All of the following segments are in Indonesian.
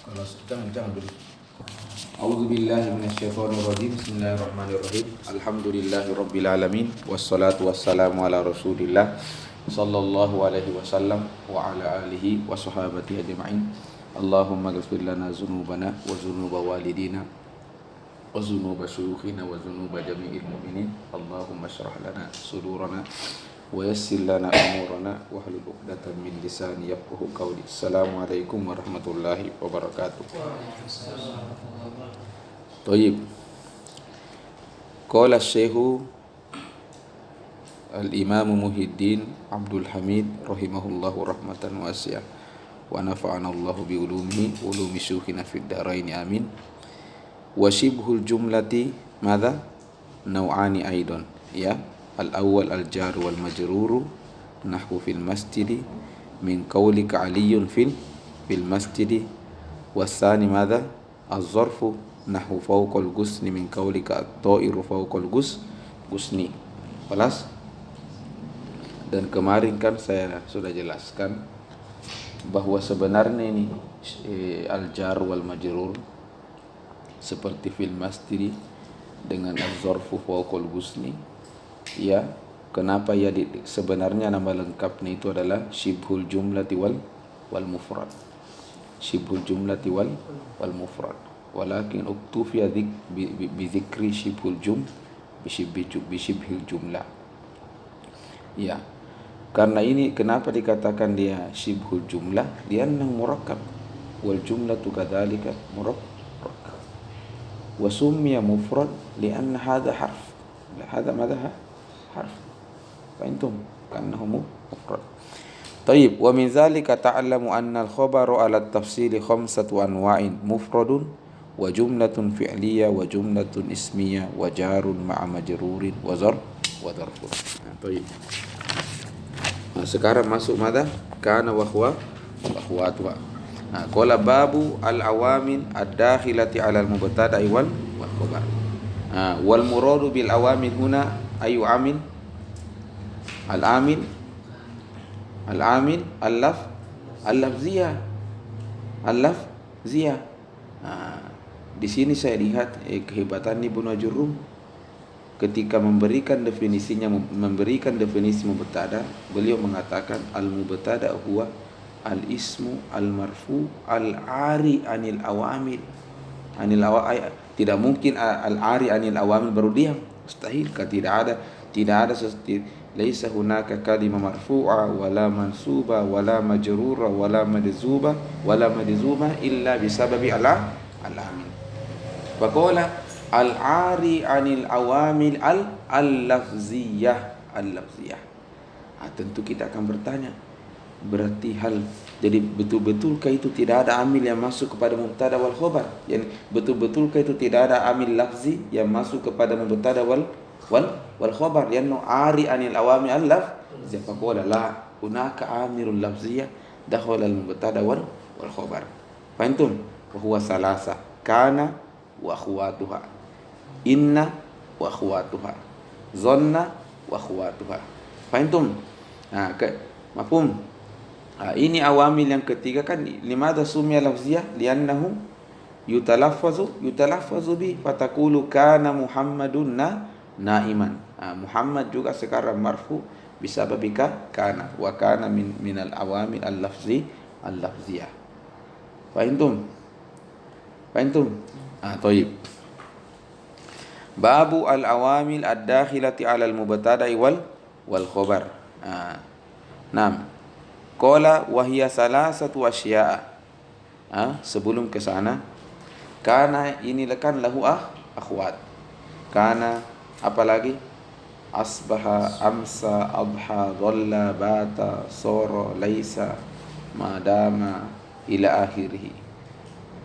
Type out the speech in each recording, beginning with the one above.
Kalau jangan dulu. A'udzu billahi minasyaitonir rajim. Bismillahirrahmanirrahim. Alhamdulillahirabbil alamin wassalatu wassalamu ala Rasulillah sallallahu alaihi wasallam wa ala alihi wa sahabatihi ajma'in. Allahumma ighfir lana dzunubana wa dzunuba walidina wa dzunuba syuyukhina wa dzunuba jami'il mu'minin. Allahumma shrah lana sudurana wa yassir lana umurana wa hlul 'uqdatam min lisani yafqahu qawli. Assalamualaikum warahmatullahi wabarakatuh. Thayyib. Qala Syekh Al-Imam Muhyiddin Abdul Hamid rahimahullahu rahmatan wasi'ah wa nafa'ana Allahu bi ulumihi wa ulumi syuyukhina fid dharain amin. Wa shibhul jumlati madza naw'ani aidan ya. Al-awwal al-jar wal majrur nahwu fil masjid min qawlika aliyun fil masjid. Wasani madza az-zarfu nahwu fawqal gusni min qawlika at-ta'iru fawqal gusni. Kelas. Dan kemarin kan saya sudah jelaskan bahwa sebenarnya ini al-jar wal majrur seperti fil masjid dengan az-zarfu fawqal gusni. Ya, kenapa ya sebenarnya nama lengkapnya itu adalah syibhul jumlati wal mufrad. Syibhul jumlati wal mufrad. Walakin uktufiya bi dzikri syibhul syibhil jumlah. Ya. Karena ini kenapa dikatakan dia syibhul jumlah? Lianna murakkab wal jumlatu kadzalika murakkab. Wa summiya mufrad lianna hadha harf. Hadha madha harf. Fahimtum? Kannahu mufrad. Tayyib, wa min dzalika ta'lamu anna al-khabaru 'ala at-tafsili khamsatu anwa'in mufradun wa jumlatun fi'liyah wa jumlatun ismiyah wa jarun ma'a majrurin wa zarfun. Tayyib. Nah, sekarang masuk madza? Kana wa huwa wa akhwatuha. Nah, qala babu al-awamin ad-dakhilati 'ala al-mubtada'i wal khabar. Wal muradu bil awamin huna ayu amin al-amin al-lafziyah di sini saya lihat kehebatan Ibnu Ajurrum ketika memberikan definisi mubtada. Beliau mengatakan al-mubtada huwa al-ismu al-marfu al-ari anil awamil tidak mungkin al-ari anil awamil baru diam, mustahil. Tidak ada laisa hunaka kalimah marfu'a wala mansuba wala majrura wala majzuma illa bisababi al-amin. Faqala al-ari anil awamil al-lafziyah. Tentu kita akan bertanya, berarti jadi betul-betulkah itu tidak ada amil yang masuk kepada mubtada wal khabar? Yani betul-betulkah itu tidak ada amil lafzi yang masuk kepada mubtada wal khabar? Lianna ari anil awami al-lafziyah. Faqala la hunaka amirul lafziyah dakhala al-mubtada wal khabar. Fahimtum? Wa huwa salasa. Kana wa akhwatuha. Inna wa akhwatuha. Zanna wa akhwatuha. Fahimtum? Mafhum? Ini awamil yang ketiga kan. Limadha summiya lafziyah? Liannahu yutalaffazu bi fatakulu kana Muhammadun naiman. Muhammad juga sekarang marfu bisa babika kana wa kana minal awamil al-lafziyah. Fahimtum? Tayyib. Babu al-awamil ad-dakhilati 'ala al-mubtada'i wal khabar. Naam. Qala wa hiya salasatu asya'a. Sebelum ke sana, kana ini kan lahu akhwat. Kana apalagi? Asbaha, amsa, adha, dhalla, bata, sara, laisa, madama ila akhirih.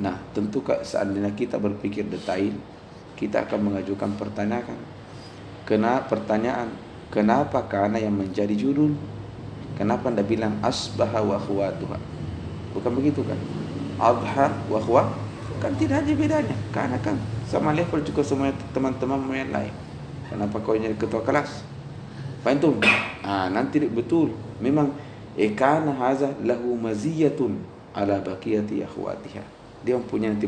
Nah, tentu seandainya kita berpikir detail, kita akan mengajukan kenapa kana yang menjadi judul? Kenapa anda bilang asbaha wa akhwatuha? Bukan begitu kan? Adha wa akhwa kan tidak ada bedanya. Karena kan sama level juga semua teman-teman yang lain. Kenapa kau jadi ketua kelas? Fahimtum? Nanti betul. Memang kana haza lahu maziyatun ala baqiyati akhwatiha. Dia mempunyai nanti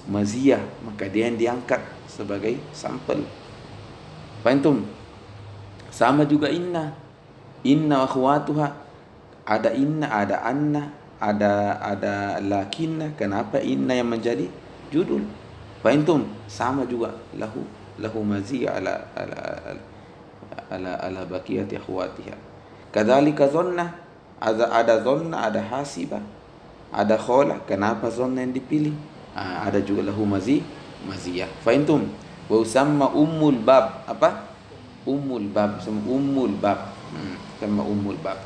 maziyah, maka dia yang diangkat sebagai sampel. Fahimtum? Sama juga inna wa akhwatuha, ada inna, ada anna, ada lakinna. Kenapa inna yang menjadi judul? Fahimtum? Sama juga lahu maziyah ala baqiyati akhwatiha. Kadzalika dhanna, ada dhanna, ada hasiba, ada khola. Kenapa dhanna yang dipilih? Ada juga lahu maziyah. Fahimtum? Wa usamma ummul bab. Apa? Ummul bab. Sama ummul bab. Sama ummul bab.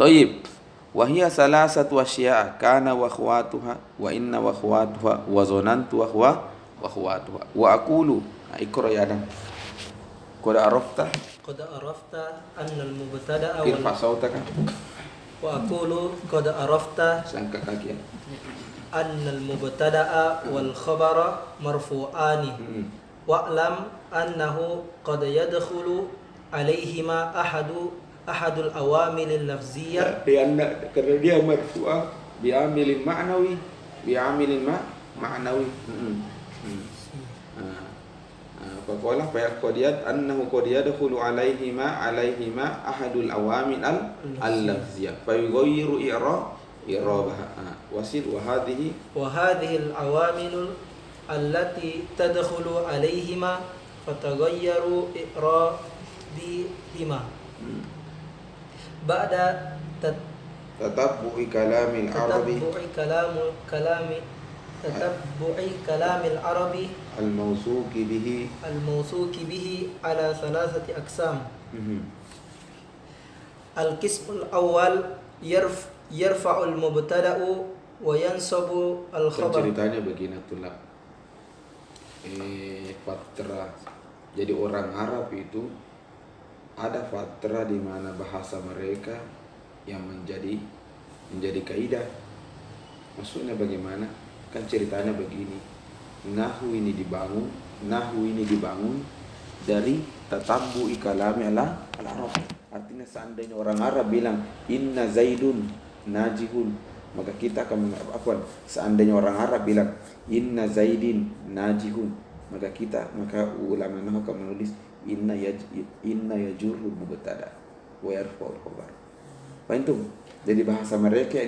Tayyib. Wa hiya salasatu asya'a, kana wa akhwatuha, wa inna wa akhwatuha, wa zanantu wa akhwatuha. Wa aqulu, ikra ya Adam. Qad arafta anna al-mubtada'a irfa sautaka. Wa aqulu qad arafta Angkat kaki ya. anna al-mubtada'a wal khabara marfu'ani. Wa'lam annahu qad yadkhulu alaihima ahadul awamil al-lafziyyah, karena dia marfu'ah bi'amilin ma'nawi, ma'nawi. Faqala fayaqadiyat annahu qad yadkhulu alaihima ahadul awamil al-lafziyyah fayughayyiru i'rabaha. Wasil wa hadhihi al-awamil allati tadkhulu alaihima fatagayyaru i'rabihima ba'da tatabbu'i kalamil arabi kalamil arabi al-mawsuki bihi ala thalathati aqsam. Al-qismul awwal yarfa'ul mubtada'u wa yansabu al-khabar. Ceritanya begini tulak. Fatra. Jadi orang Arab itu ada fatra di mana bahasa mereka yang menjadi kaidah. Maksudnya bagaimana? Kan ceritanya begini. Nahwu ini dibangun dari tatabbu'i kalami al-Arab. Artinya seandainya orang Arab bilang inna Zaidun najihun, maka kita akan seandainya orang Arab bilang inna Zaidin najihun, maka ulama nahwu akan menulis inna yajurru mubtada wa yarfa'ul khabar. Fahimtum? Jadi bahasa mereka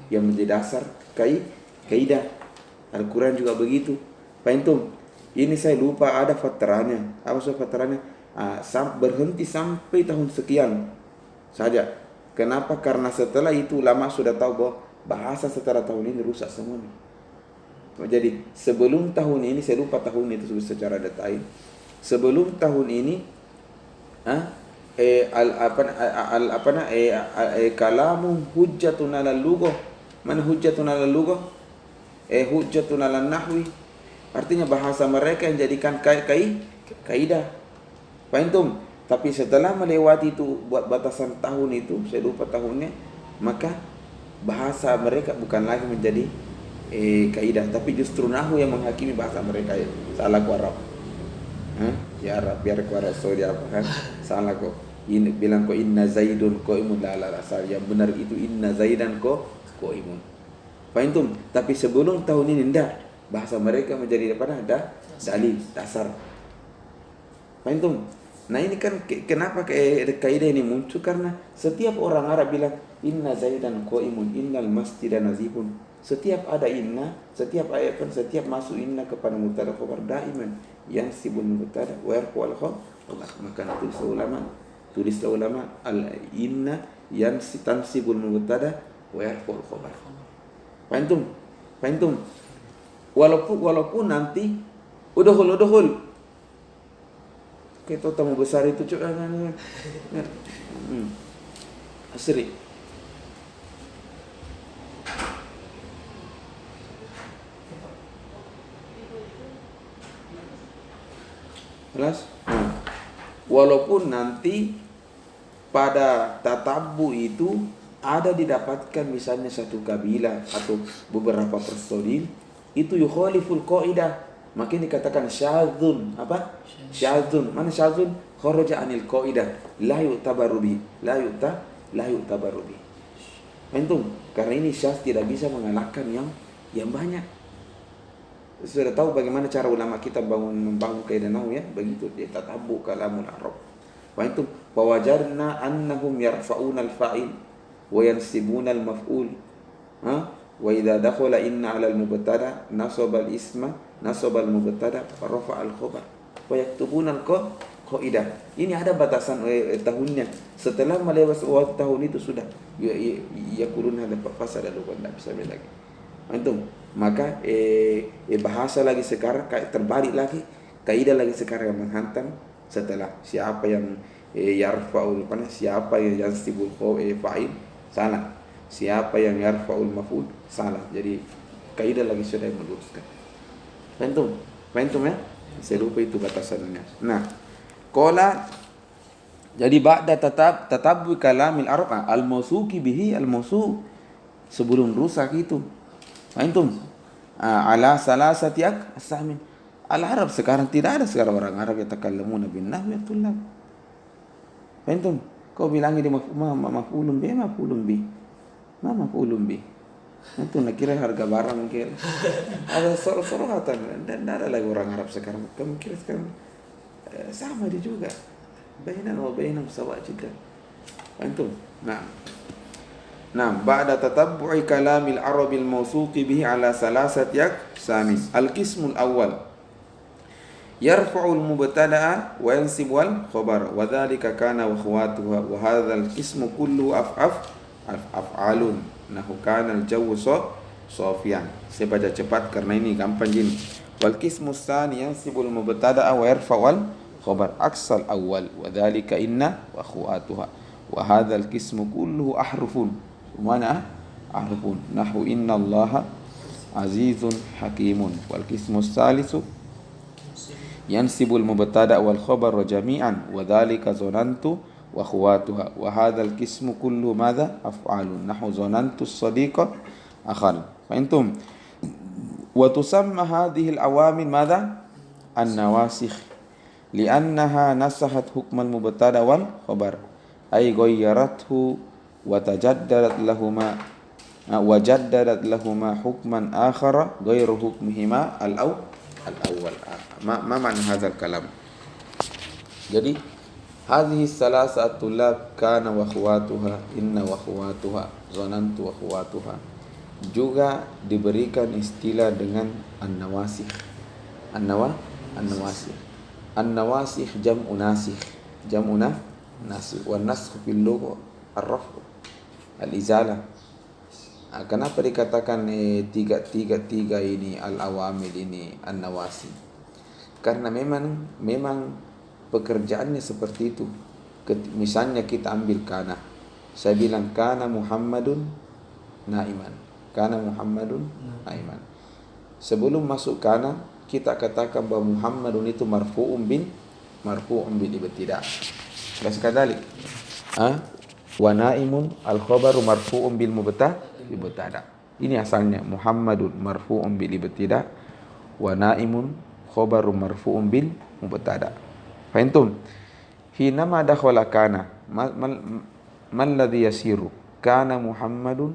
yang menjadi dasar kaidah. Al-Quran juga begitu. Fahimtum? Ini saya lupa ada fatranya. Apa soal fatranya? Berhenti sampai tahun sekian saja. Kenapa? Karena setelah itu ulama sudah tahu bahwa bahasa setelah tahun ini rusak semuanya. Jadi sebelum tahun ini, saya lupa tahun itu secara detail. Sebelum tahun ini, kalamu hujjatun 'alal lughah. Mana hujjatun 'alal lughah? Hujjatun 'alan nahwi. Artinya bahasa mereka yang jadikan kaidah. Fahimtum? Tapi setelah melewati itu buat batasan tahun itu, saya lupa tahunnya, maka bahasa mereka bukan lagi menjadi kaidah, tapi justru nahwu yang menghakimi bahasa mereka. Salah ku Arab. Ya Arab, biar ku Arab Saudi apa kan? Salah kok. Ini bilang kok inna Zaidun qaimun la yang benar itu inna Zaidan qaimun. Fahimtum? Tapi sebelum tahun ini enggak. Bahasa mereka menjadi ada dalil dasar. Fahimtum? Nah ini kan kenapa kaidah ini muncul, karena setiap orang Arab bilang inna Zaidan qaimun, innal masjida nazifun. Setiap ada inna, setiap ayat kan setiap masuk inna kepada mubtada khabar daiman yang sibun mubtada wa yarfa'ul khabar. Maka tulislah ulama al inna yang tansibul mubtada wa yarfa'ul khabar. Fahimtum? Walaupun nanti udhul. Kita tamu besar itu cuy. Asri. Jelas? Walaupun nanti pada tatabu itu ada didapatkan misalnya satu kabilah atau beberapa personil itu yukhaliful qaidah, maka dikatakan syadzun. Apa? Syadzun. Mana syadzun? Kharaja anil qaidah, la yu'tabaru bi. Antum, karena ini syaz tidak bisa mengalahkan yang banyak. Sudah tahu bagaimana cara ulama kita membangun kaidah nahwu ya? Begitu dia tatabbu kalamul Arab. Wa antum wajarna annahum yarfa'una al-fa'il wa yansibuna al-maf'ul. Wa idza dakhala inna 'ala al-mubtada nasaba al-isma nasaba al-mubtada wa rafa'a al-khabar wa yaktubuna al-qaidah. Ini ada batasan tahunnya. Setelah melewati waktu tahun itu sudah ya kurun ada fasa lalu tidak bisa lagi. Antum, maka bahasa lagi sekarang terbalik lagi, kaidah lagi sekarang yang menghantam setelah siapa yang yarfa'ul siapa yang yansibul fa'il salah, siapa yang yarfa'ul maf'ul salah. Jadi kaidah lagi sudah meluruskan. Antum ya? Saya lupa itu batasannya. Nah, qala jadi ba'da tatabbu kalamil Arab al-mawsuqi bihi al-mawsu' sebelum rusak itu. Antum ala salasati as-samin. Al-Arab sekarang tidak ada sekarang orang Arab yang takallamuna bin nahwi ya tullab. Antum kau bilang ini maf'ulun bi maf'ulun bi. Ma maf'ulun bi. Antum nak kira harga barang mungkin. Ada sorohatan dan ada lagi orang Arab sekarang. Kamu kira sekarang sama dia juga. Bainan wa bainahum sawa' jiddan. Antum. Nah, ba'da tatabbu'i kalamil Arabil mawsuqi bihi ala salasati aqsamin. Al-qismul awwal yarfa'ul mubtada'a wa yansibu al-khabar wa dhalika kana wa akhwatuha wa hadzal qismu kullu af'alun nahu kana al-jawu safiyan. Saya baca cepat karena ini gampang gini. Wal qismu tsani yansibu al-mubtada'a wa yarfa'u al-khabar aksal awwal wa dhalika inna wa akhwatuha wa hadzal qismu kulluhu ahrufun. Mana ahrufun nahu innallaha azizun hakimun. Wal qismu tsalisu yansibul mubtada' wal khabar jami'an wa dhalika zonantu wa akhwatuha wa hadzal qismu kullu madha af'alun nahu zonantu as-sadiqa akhal. Fa antum wa tusamma hadhihi al-awamil madha an-nawasikh li'annaha nasahat hukm al-mubtada' wal khabar ay ghayyarathu wa tajaddadat lahuma wajaddadat lahuma hukman akhara ghairu hukmihima al-awwal. Ma ma'na hadzal kalam? Jadi hadhihi salasatu tullab kana wa akhwatuha inna wa akhwatuha zanantu wa akhwatuha juga diberikan istilah dengan an-nawasikh. An-nawasikh jam'u nasikh. Wa naskh fil lugha ar-raf' al-izalah. Kenapa dikatakan tiga ini al-awamil ini an-nawasi? Karena memang pekerjaannya seperti itu. Misalnya kita ambil kana. Saya bilang kana Muhammadun naiman. Kana Muhammadun naiman. Sebelum masuk kana, kita katakan bahwa Muhammadun itu marfu'un bil ibtida'. Bas kadalik. Wa naimun al-khabaru marfu'un bil mubtada'. Ini asalnya Muhammadun marfu'un bil ibtida' wa naimun khabaru marfu'un bil mubtada'. Fahimtum? Hina ma dakhala kana man ladhi yasiru kana Muhammadun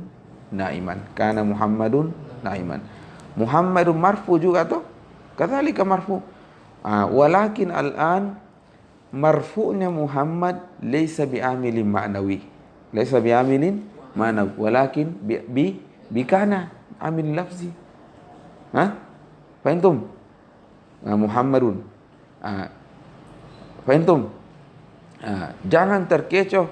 naiman. Kana Muhammadun naiman. Muhammadun marfu juga toh? Kadzalika marfu. Walakin al-an marfu'nya Muhammad laysa bi'amilin ma'nawi. Laysa bi'amilin ma'nawi walakin bi kana amil lafzi. Fahimtum? Muhammadun. Fahimtum? Jangan terkecoh.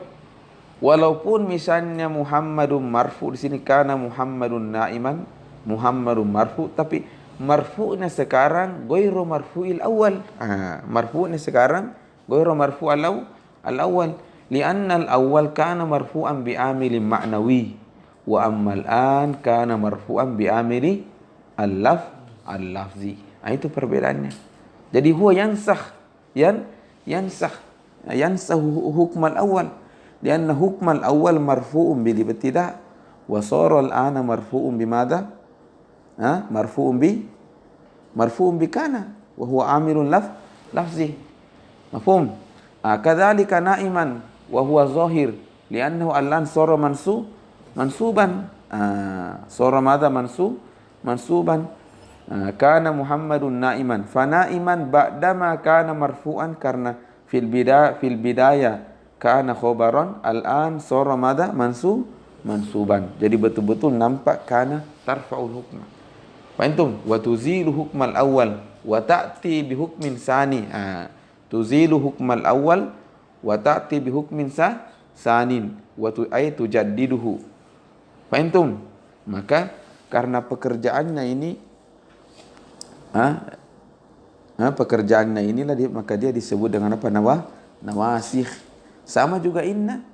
Walaupun misalnya Muhammadun marfu di sini kana Muhammadun naiman, Muhammadun marfu, tapi marfu'nya sekarang ghairu marfu'il awal. Marfu'nya sekarang ghairu marfu' al-awwal. Lianna al-awwal kana marfu'an bi'amilin ma'nawi wa amma al-an kana marfu'an bi'amili al-lafzi. Itu perbedaannya. Jadi huwa yansah hukm al-awwal. Lianna hukm al-awwal marfu'un bil ibtida' wa sara al-ana marfu'un bimadha? Marfu'un bi kana wa huwa amilun lafzi. Mafhum? Kadzalika naiman wa huwa zahir li'annahu al-an sara mansuban. Sara madza mansuban. Kana Muhammadun naiman. Fa naiman ba'dama kana marfu'an karena fil bidaya kana khobaran, al-an sara madza mansuban. Jadi betul-betul nampak kana tarfa'ul hukma. Fahimtum? Wa tuzilu hukmal awal wa ta'ti bi hukmin sani. Tuzilu hukmal awal wa ta'ti bi hukmin sanin wa tujaddiduhu. Fahimtum? Maka karena pekerjaannya ini pekerjaannya inilah dia, maka dia disebut dengan apa? Nawasikh. Sama juga inna.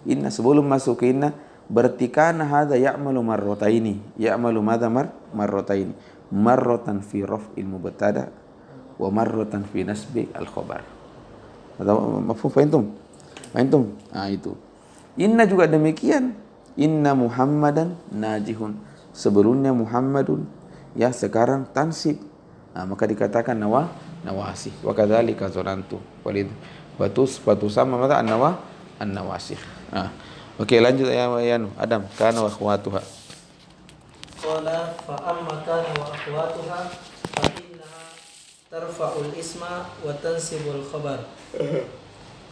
Inna sebelum masuk ke inna berarti kana hadza ya'malu marrataini. Ya'malu madza marrataini. Marratan fi raf'il mubtada wa marratan fi nasbi al-khabar. Mafhum fahimtum? Itu. Inna juga demikian. Inna Muhammadan najihun. Sebelumnya Muhammadun, ya sekarang tansib. Maka dikatakan nawasih. Wa kadzalika zanantu. Batu sama mata an-nawasih. Oke, lanjut ya Adam. Kana wa akhwatuha. Qala fa amma kana wa akhwatuha fa innaha tarfa'ul isma wa tansibul khabar.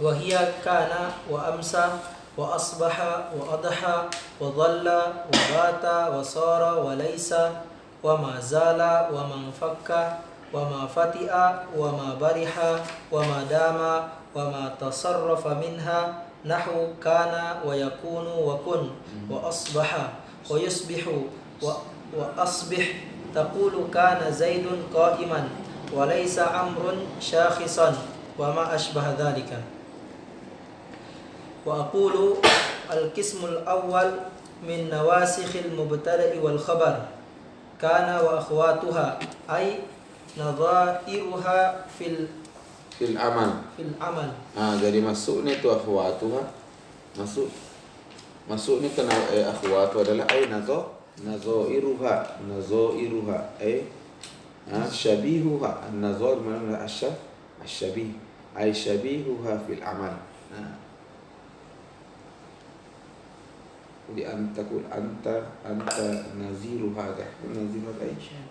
Wa hiya kana wa amsa wa asbaha wa adha wa dhalla wa bata wa sara wa laysa wa ma zala wa man fakka wa ma fati'a wa ma bariha wa ma dama wa ma tasarrafa minha nahu kana wa yakunu wa kun wa asbaha wa yusbihu wa asbih taqulu kana zaidun qa'iman wa laysa amrun shakhisan wa ma ashbaha dhalika. Wa aqulu al-qismul awwal min nawasikhil mubtada'i wal khabar kana wa akhwatuha ay nadhairuha fil amal. Jadi masuknya itu akhwatuha. Masuknya ke akhwatu adalah ay nazairuha ay syabihuha. An-nazair mana asy-syabih ay syabihuha fil amal. Di antakul anta naziru hadha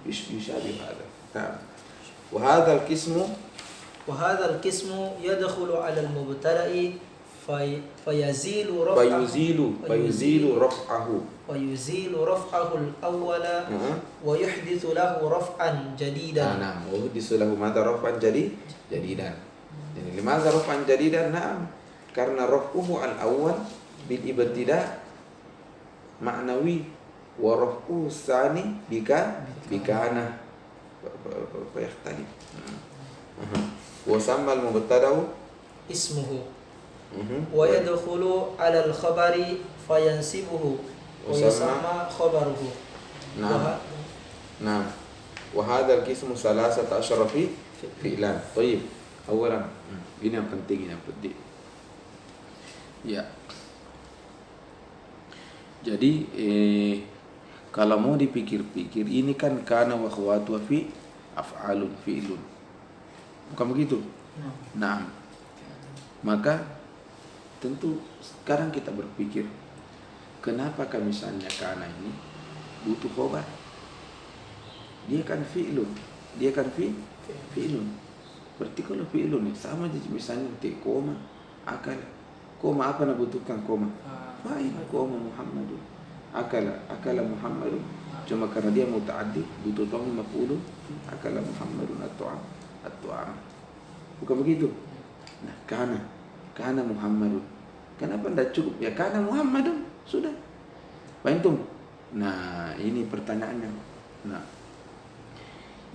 yushabih hadha. Wa hadha al-qismu yadkhulu 'ala al-mubtada'i fayazilu raf'ahu al-awwala wa yuhdithu lahu raf'an jadidan. Wa yuhdithu lahu madha raf'an jadidan. Jadi limadha raf'an jadidan? Karena raf'uhu al-awwal bil ibtida' ma'nawi wa raf'u tsani bikana fa yakhtalif. Wa samma al-mubtada'u ismuhu wa yadkhulu 'ala al-khabari fayansibuhu wa yusamma khabaruhu. Naam. Wa hadha al-qismu 13 fi'lan. Baik. Awalan, ini yang penting. Ya. Jadi kalau mau dipikir-pikir ini kan kana wa akhwatu fi af'alun fi'lun. Bukan begitu? Nah. Maka tentu sekarang kita berpikir kenapa misalnya kana ini butuh khobar? Dia kan fi'lun. Berarti kalau fi'lun sama aja misalnya koma akal. Koma apa nak butuhkan koma? Fa'il koma Muhammadun. Akala Muhammadun. Cuma karena dia muta'addi butuh dhamma maf'ulun. Akala Muhammadun at-tu'am. Bukan begitu? Nah, kana Muhammadun. Kenapa tidak cukup? Ya kana Muhammadun. Sudah. Fahimtum? Nah, ini pertanyaannya. Nah,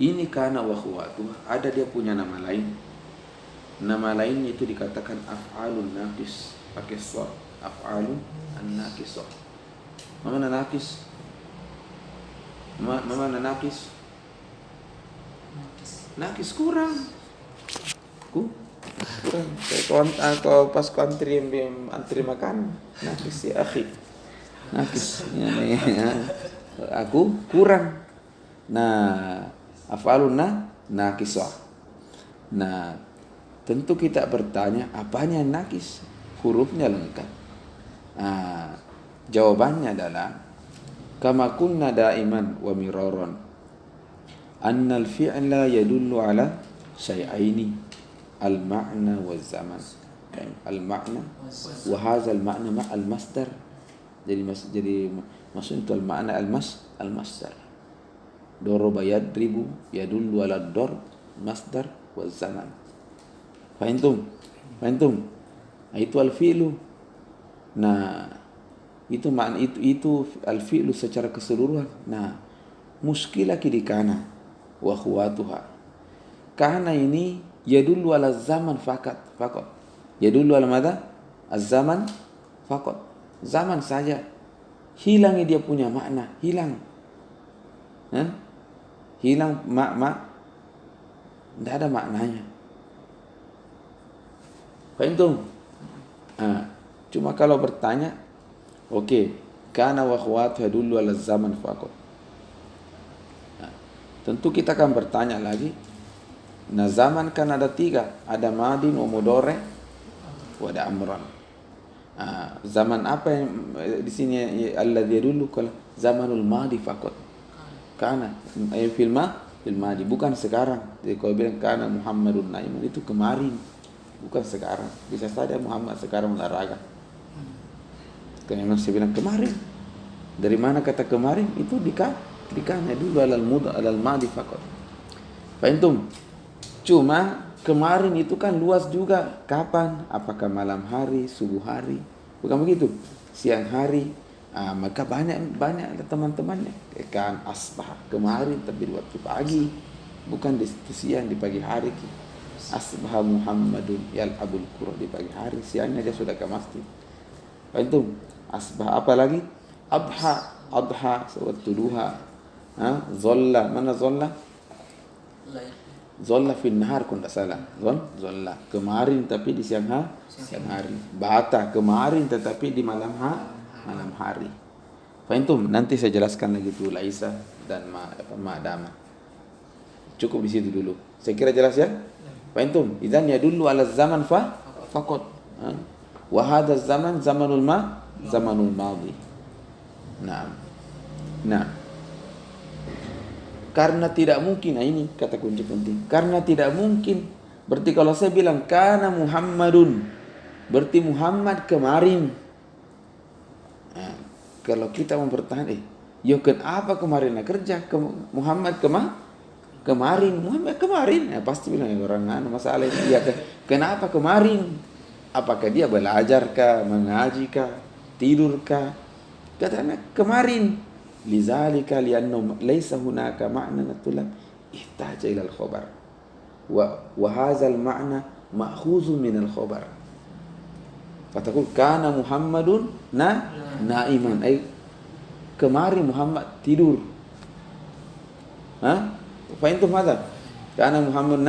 ini kana wa akhwatuha. Ada dia punya nama lain. Nama lainnya itu dikatakan af'alun naqis. Pakai shad. Af'alun an-naqisah. Mana naqis? Mana naqis? Naqis kurang. Kurang. Kalau pas antri makan, naqis ya akhi. Naqis. Aku kurang. Nah, af'alun naqisah. Nah, tentu kita bertanya apanya naqis? Hurufnya lengkap. Jawabannya adalah kama kunna daiman wa miraran anna al-fi'la yadullu ala syai'aini al-ma'na wa zaman. Al-ma'na wa hadha al-ma'na ma' al-masdar. Jadi maksud itu al-ma'na al-masdar. Daraba yadribu yadullu ala ad-darb masdar wa zaman. Fahimtum? Itu al-fi'lu. Nah, itu makna itu al-fi'lu secara keseluruhan. Nah, muskilah di kana wa khuwatuha. Kana ini yadullu ala zaman faqat. Yadullu ala madha? Az-zaman faqat. Zaman saja. Hilang dia punya makna, hilang. Hilang tidak ada maknanya. Fahimtum? Cuma kalau bertanya, oke, kana wa khuwatuha yadullu ala zaman faqat. Tentu kita akan bertanya lagi. Nah, zaman kan ada 3, ada madin wa mudhari wa ada amran. Zaman apa yang di sini alladzi yadullu kal zamanul madi faqat. Kana fil madi, bukan sekarang. Jadi kalau bilang kana Muhammadun naiman itu kemarin, bukan sekarang. Bisa saja Muhammad sekarang olahraga. Karena memang saya bilang kemarin. Dari mana kata kemarin? Itu dikana dulu alal madi faqat. Fahimtum? Cuma kemarin itu kan luas juga. Kapan? Apakah malam hari, subuh hari? Bukan begitu. Siang hari. Maka banyak teman-temannya. Kan asbah kemarin tapi di waktu pagi. Bukan di siang, di pagi hari. Asbah Muhammadun yal'abul qura di pagi hari. Siangnya dia sudah ke masjid. Fahimtum? Asbah apa lagi? Adha waktu duha. Zolla, mana zolla? Zolla fil nahar kun tak salah. Zolla kemarin tapi di siang hari. Bata kemarin tetapi di malam hari. Fahimtum? Nanti saya jelaskan lagi tu laisa dan ma'dama. Cukup di situ dulu. Saya kira jelas ya? Fahimtum? Idzan yadullu ala zaman faqat. Wa hadha zaman zamanul madi. Nah, karena tidak mungkin, ini kata kunci penting. Karena tidak mungkin. Berarti kalau saya bilang kana Muhammadun, berarti Muhammad kemarin. Kalau kita mempertahankan, kenapa kemarin kerja Muhammad kemarin? Muhammad kemarin. Pasti bilang orang masalah ini. Kenapa kemarin? Apakah dia belajar kah, mengaji kah, tidur kah? Katanya kemarin. Lizalika li'annahu laysa hunaka ma'na natulab ihtaja ila al-khabar. Wa hadha al-ma'na ma'khuzun min al-khabar. Fatakul kana Muhammadun na'iman. Kemarin Muhammad tidur. Fahimtum hadha? Kana Muhammadun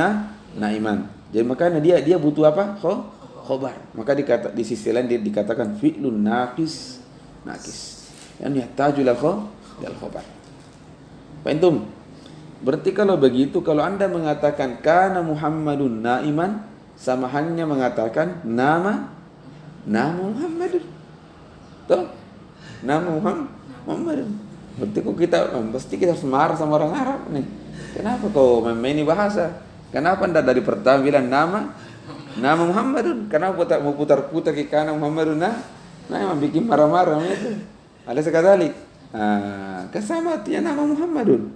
na'iman. Jadi makanya dia butuh apa? Khabar. Maka di sisi lain dia dikatakan fi'lun naqis. Yang yahtaju ila khabar. Fahimtum? Berarti kalau begitu, kalau Anda mengatakan kana Muhammadun naiman, sama halnya mengatakan nama Muhammadun. Tuh. Nama Muhammadun. Berarti kok pasti kita harus marah sama orang Arab nih. Kenapa kau memaini bahasa? Kenapa Anda dari pertama bilang nama Muhammadun? Kenapa mau putar-putar ke kana Muhammadun? Nah, emang bikin marah-marah itu. Ada sekali. Kesama artinya nama Muhammadun.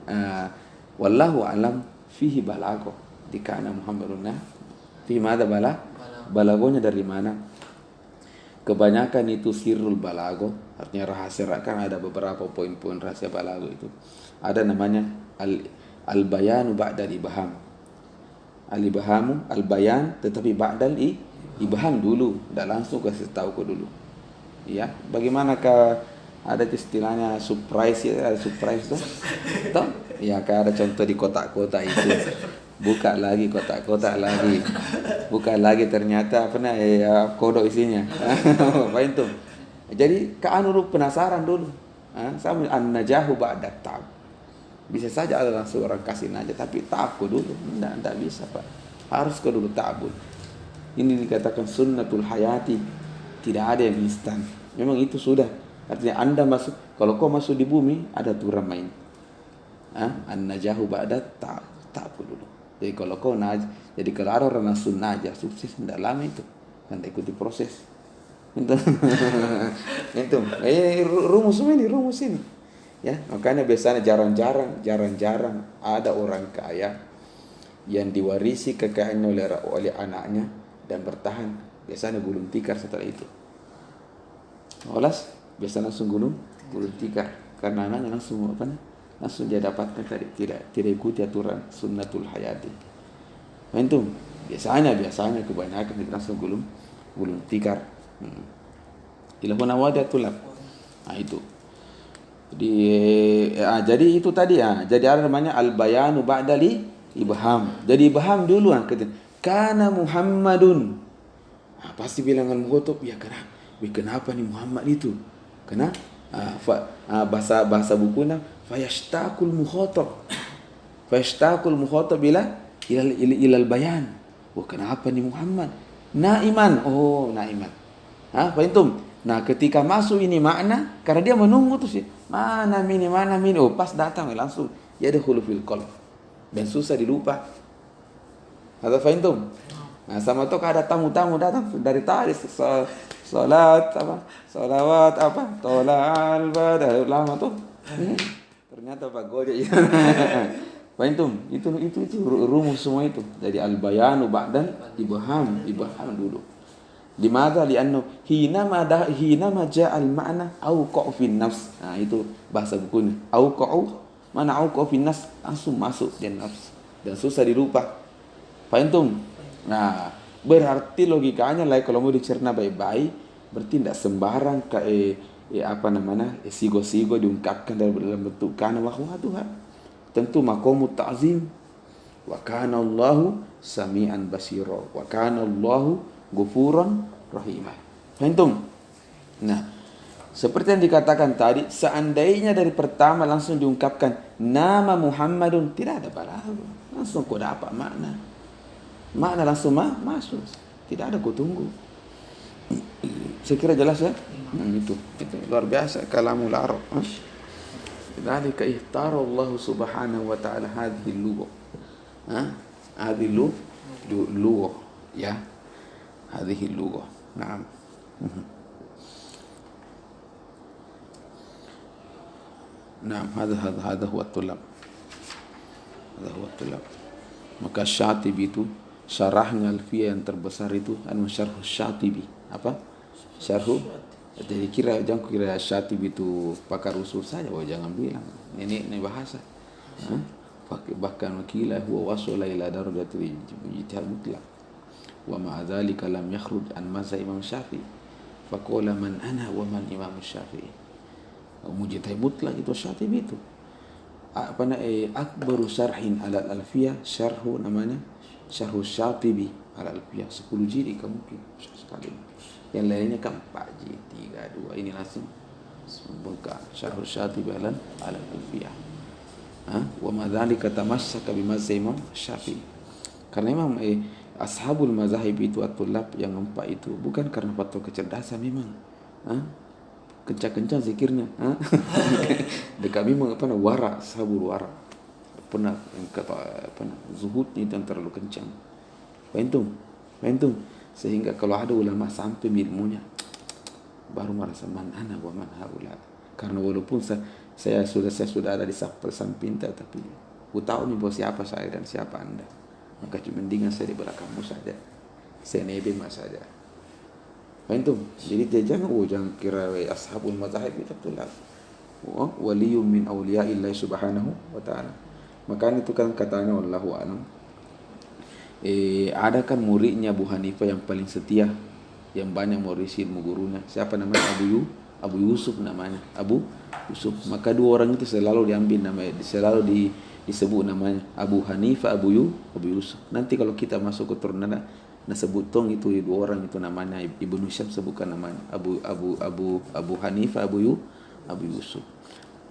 Wallahu alam fihi balago. Jika ana Muhammadun fihi mada balagonya dari mana? Kebanyakan itu sirrul balago, artinya rahasia. Kan ada beberapa poin-poin rahasia balago itu. Ada namanya al-bayanu ba'dal ibham. Al-ibhamu al-bayan tetapi ba'dal ibham dulu, tidak langsung kasih tahu ke dulu. Ya, bagaimanakah ada istilahnya surprise ya, ada surprise tuh. Ya, kayak ada contoh di kotak-kotak itu. Buka lagi kotak-kotak lagi. Buka lagi ternyata kodok isinya. Apa itu? Jadi dulu penasaran dulu. Sama an-najahu ba'da ta'ab. Bisa saja ada langsung orang kasih aja tapi takut dulu. Enggak bisa, Pak. Harus ke dulu ta'abud. Ini dikatakan sunnatul hayati. Tidak ada yang instan. Memang itu sudah Artinya Anda masuk, kalau kau masuk di bumi ada aturan main. An-najahu ba'da ta'bud dulu. Jadi kalau kau jadi kalau ada orang langsung najah sukses tidak lama itu. Anda ikuti proses. Itu. Itu. Rumus ini. Ya, makanya biasanya jarang-jarang ada orang kaya yang diwarisi kekayaannya oleh anaknya dan bertahan. Biasanya gulung tikar setelah itu. Olas biasa langsung gulung tikar karena anaknya langsung dia dapatkan tadi tidak ikuti aturan sunnatul hayati. Itu biasanya kebanyakan kita langsung gulung tikar. Ilahun awadatul. Itu. Jadi itu tadi jadi ada namanya al-bayanu ba'dali ibham. Jadi ibham dulu kana Muhammadun. Pasti bilangan mukhatab ya kenapa nih Muhammad itu? Kenapa? Bahasa bukunya fayashtaqul mukhatab ilal bayan. Kenapa nih Muhammad? Naiman. Naiman. Fahimtum? Nah, ketika masuk ini makna karena dia menunggu tuh sih. Mana min. Pas datang langsung yadkhulu fil qalb. Dan susah dilupa. Ada fahimtum? Nah, sama tuh ada tamu-tamu datang dari tadi salawat tolal badar lama tuh. Ternyata Pak Gojek. Fahimtum? Itu rumus semua itu. Jadi al-bayanu ba'dan ibham dulu. Limadha li'annahu hinama ja'al ma'na auqa'u fin nafs. Nah, itu bahasa bukunya. Mana auqa'u fin nafs langsung masuk di nafs dan susah dilupa. Fahimtum? Nah, berarti logikanya kalau mau dicerna baik-baik, berarti tidak sembarang sigo diungkapkan dalam bentuk kana wa Tuhan. Tentu maqamut ta'zim. Wa kana Allahu sami'an basira. Wa kana Allahu Ghafuran rahimah. Fahimtum? Nah, seperti yang dikatakan tadi, seandainya dari pertama langsung diungkapkan nama Muhammadun, tidak ada balagu. Langsung kau dapat makna. Makna langsung masuk. Tidak ada kau tunggu. Saya kira jelas ya? Itu luar biasa kalamul Arab. Dzalika ihtara Allah Subhanahu wa ta'ala hadhihi al-lugha. Hadhihi lugha ya. هذه اللغة نعم. نعم هذا هو الطلاب. Maka Syatibi itu syarahnya alfiyah yang terbesar itu syarh Syatibi. Apa? Syarh. Jadi jangan kira Syatibi itu pakar usul saja, jangan bilang. Ini bahasa. Bahkan wakilah huwa wasala ila darajatil ijtihad mutlaq. Wa ma'a dzalika lam yakhruj an mazhab Imam Syafi'i. Faqala man ana wa man Imam Syafi'i. Mujtahid mutlaq itu Syatibi itu. Akbaru syarhin ala al-alfiyah syarhu namanya syarhu Syatibi ala al-alfiyah 10 jilid mungkin sekali. Yang lainnya kan 4 jilid 3 2 ini langsung buka syarhu Syatibi ala al-alfiyah. Wa ma dzalika tamassaka bi mazhab Imam Syafi'i. Karena memang ashabul mazahib itu at-tullab yang 4 itu bukan karena faktor kecerdasan memang. Kencang-kencang zikirnya. Dekat memang wara, ashabul wara. Pernah yang kata zuhud itu yang terlalu kencang. Fahimtum? Sehingga kalau ada ulama sampai ilmunya baru merasa man ana wa man haula. Karena walaupun saya sudah ada di samping tapi aku tahu nih bahwa siapa saya dan siapa Anda. Maka mendingan saya di belakangmu saja. Saya nebeng saja. Fahimtum? Jadi jangan kira ashabul mazahib itu tulab. Waliyun min awliya'illah subhanahu wa ta'ala. Maka itu kan katanya wallahu a'lam. Ada kan muridnya Abu Hanifah yang paling setia, yang banyak mewarisi ilmu gurunya. Siapa namanya? Abu Yusuf namanya. Abu Yusuf. Maka dua orang itu selalu diambil namanya, selalu disebut namanya Abu Hanifah, Abu Yusuf. Nanti kalau kita masuk ke turunan sebut tong itu dua orang itu namanya Ibnu Syam sebutkan namanya Abu Hanifah, Abu Yusuf.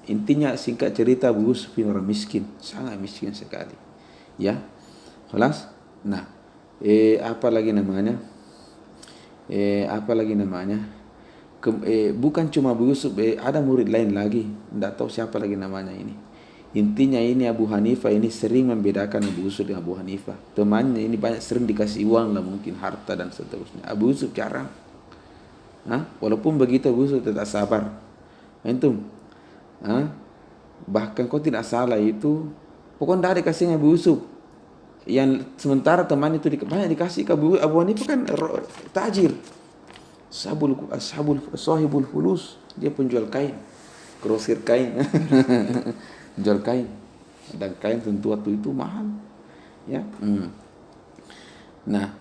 Intinya singkat cerita Abu Yusuf ini orang miskin, sangat miskin sekali. Ya. Kelas? Nah, apa lagi namanya? bukan cuma Abu Yusuf, ada murid lain lagi, tidak tahu siapa lagi namanya ini. Intinya ini Abu Hanifah ini sering membedakan Abu Yusuf dengan Abu Hanifah. Temannya ini banyak sering dikasih uang lah, mungkin harta dan seterusnya. Abu Yusuf jarang. Walaupun begitu Abu Yusuf tetap sabar. Antum, bahkan kau tidak salah itu, pokoknya tidak dikasih Abu Yusuf. Yang sementara teman itu banyak dikasih ke Abu Hanifah kan tajir. Sahibul fulus, dia penjual kain, grosir kain. Jual kain, dan kain tentu waktu itu mahal, ya. Nah,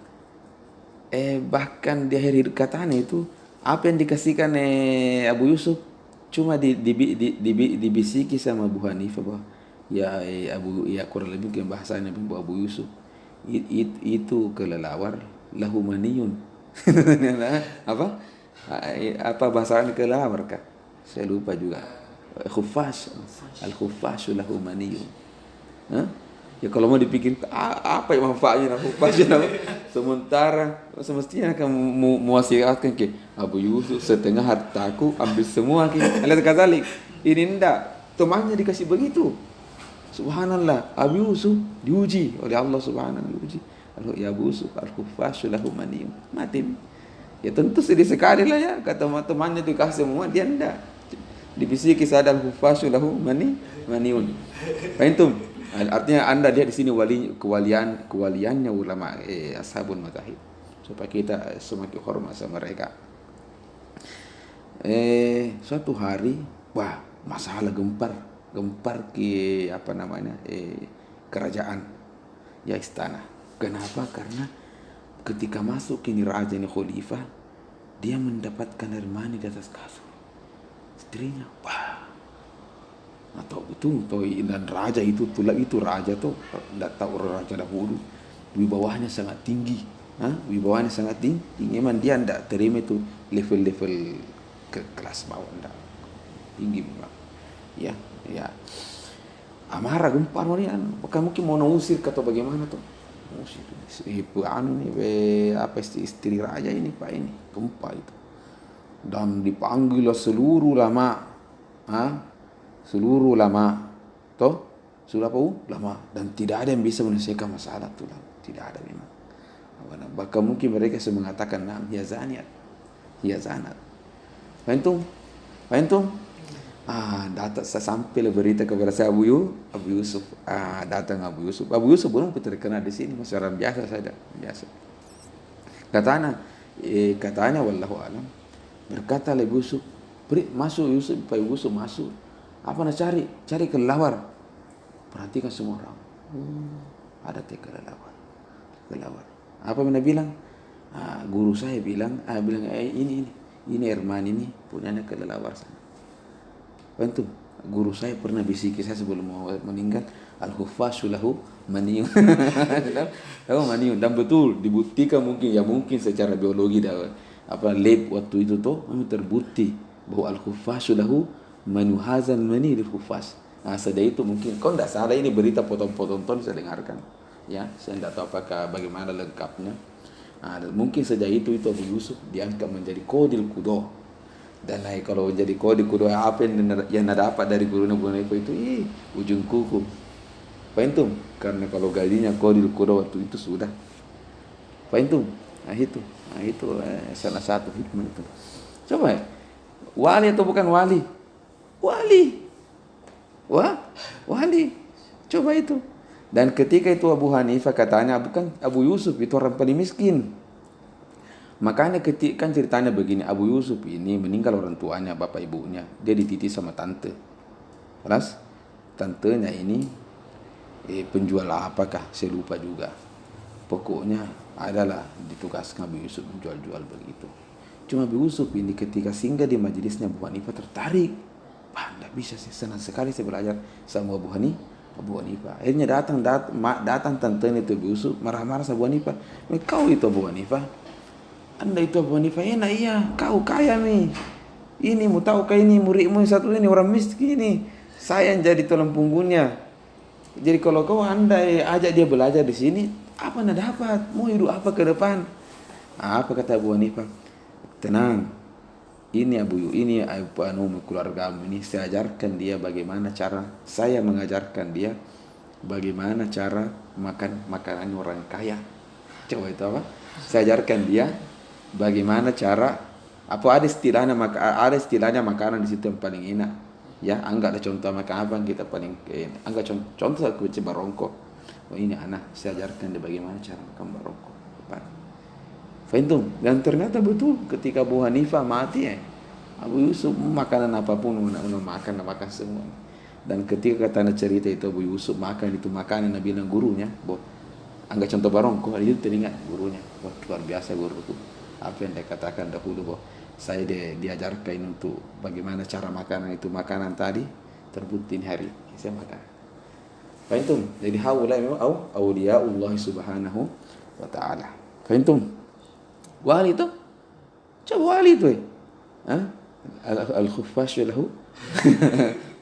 bahkan di akhir hidup katanya itu apa yang dikasihkan Abu Yusuf cuma dibisiki sama Abu Hanifah bahwa kurang lebih ke bahasanya Abu Yusuf itu kelelawar lahu maniyun. apa bahasanya kelelawar kah? Saya lupa juga. Khuffash, al-khuffash lahu maniyun. Ya kalau mau dipikir apa yang manfaatnya khuffash, sementara semestinya akan mewasiatkan ke Abu Yusuf setengah hartaku ambil semua ke. Lihat kazalik. Ini enggak, temannya dikasih begitu. Subhanallah, Abu Yusuf diuji oleh Allah Subhanahu diuji. Ya Abu Yusuf al-khuffash lahu maniyun. Mati. Ya tentu sedih sekali lah ya, kata temannya dikasih semua, dia enggak. Dibisiki sadal hufasu lahu maniun. Fahimtum? Artinya Anda lihat di sini kewaliannya ulama ashabul mazahib, supaya kita semakin hormat sama mereka. Suatu hari, masalah gempar ke kerajaan, ya istana. Kenapa? Karena ketika masuk ini raja ini khalifah, dia mendapatkan air mani di atas kasur. Istrinya, atau betul, dan raja itu raja tuh, tidak tahu raja dahulu, wibawahnya sangat tinggi, wibawahnya sangat tinggi, memang dia tidak terima itu level ke kelas bawah, tidak tinggi memang, ya, amarah gempar dia, bukan mungkin mau usir atau bagaimana tuh, usir, istri raja ini pak ini, gempar itu. Dan dipanggil seluruh ulama, ulama, dan tidak ada yang bisa menyelesaikan masalah itu, tidak ada memang. Bahkan mungkin mereka mengatakan, dia zanat. Fahimtum? Datang sampai berita kepada saya Abu Yusuf, datang Abu Yusuf belum terkenal di sini, masih orang biasa saja, biasa. Katanya wallahu alam. Berkata Abu Yusuf, masuk Yusuf, Pak Yusuf masuk. Apa nak cari kelelawar. Perhatikan semua orang. Ada kelelawar. Apa yang bilang? Guru saya bilang, ini air mani ini punyanya kelelawar sana. Bantu. Guru saya pernah bisiki saya sebelum mau meninggal, al-khuffash lahu maniyun. Maniyun, dan betul dibuktikan mungkin secara biologi lab waktu itu terbukti bahwa al-khuffash lahu manuhazan mani al-khuffash. Sejak itu mungkin kau tidak salah, ini berita potong-potong bisa dengarkan. Ya, saya tidak tahu apakah bagaimana lengkapnya. Mungkin sejak itu Abu Yusuf diangkat menjadi qadil qudah. Dan kalau jadi qadil qudah, apa yang dapat dari gurunya itu ujung kuku. Fahimtum? Karena kalau gajinya qadil qudah waktu itu sudah. Fahimtum? Itu salah satu hikmah itu. Coba, wali atau bukan wali? Wali. Coba itu. Dan ketika itu Abu Hanifah katanya, bukan Abu Yusuf itu orang paling miskin. Makanya ketika ceritanya begini, Abu Yusuf ini meninggal orang tuanya, bapak ibunya. Dia dititip sama tante. Terus tantenya ini penjual apakah? Saya lupa juga. Pokoknya adalah ditugaskan Abu Yusuf menjual-jual begitu. Cuma Abu Yusuf ini ketika singgah di majelisnya Abu Hanifah tertarik. Tidak bisa sih, senang sekali saya belajar sama Abu Hanifah. Akhirnya datang tantenya itu Abu Yusuf, marah-marah sama Abu Hanifah. Kau itu Abu Hanifah? Anda itu Abu Hanifah? Iya, kau kaya nih. Ini mau tahu kah ini muridmu satu ini orang miskin ini. Saya yang jadi tulang punggungnya. Jadi kalau kau ajak dia belajar di sini, apa nak dapat? Mau hidup apa ke depan? Apa kata Abu Hanifah? Tenang. ini keluargamu ini, saya ajarkan dia bagaimana cara, saya mengajarkan dia bagaimana cara makan makanan orang kaya. Coba itu apa? Saya ajarkan dia bagaimana cara, apa ada istilahnya makanan di situ yang paling enak. Ya, anggaplah contoh makan apa yang kita paling enak. Anggap contoh aku coba barongko. Oh ini anak, saya ajarkan dia bagaimana cara makan barongko. Fahim? Dan ternyata betul ketika Abu Hanifah mati Abu Yusuf makanan apapun makan semua. Dan ketika kata cerita itu Abu Yusuf makan itu makanan Nabi bilang gurunya, anggap contoh barongko, itu teringat gurunya. Wah, luar biasa guru itu. Apa yang dia katakan dahulu, saya diajarkan untuk bagaimana cara makanan itu, makanan tadi terbukti hari saya makan. Fahim? Jadi haula memang auliyaullah subhanahu wa ta'ala. Fahim? Wali itu, coba wali itu al-khuffashu lahu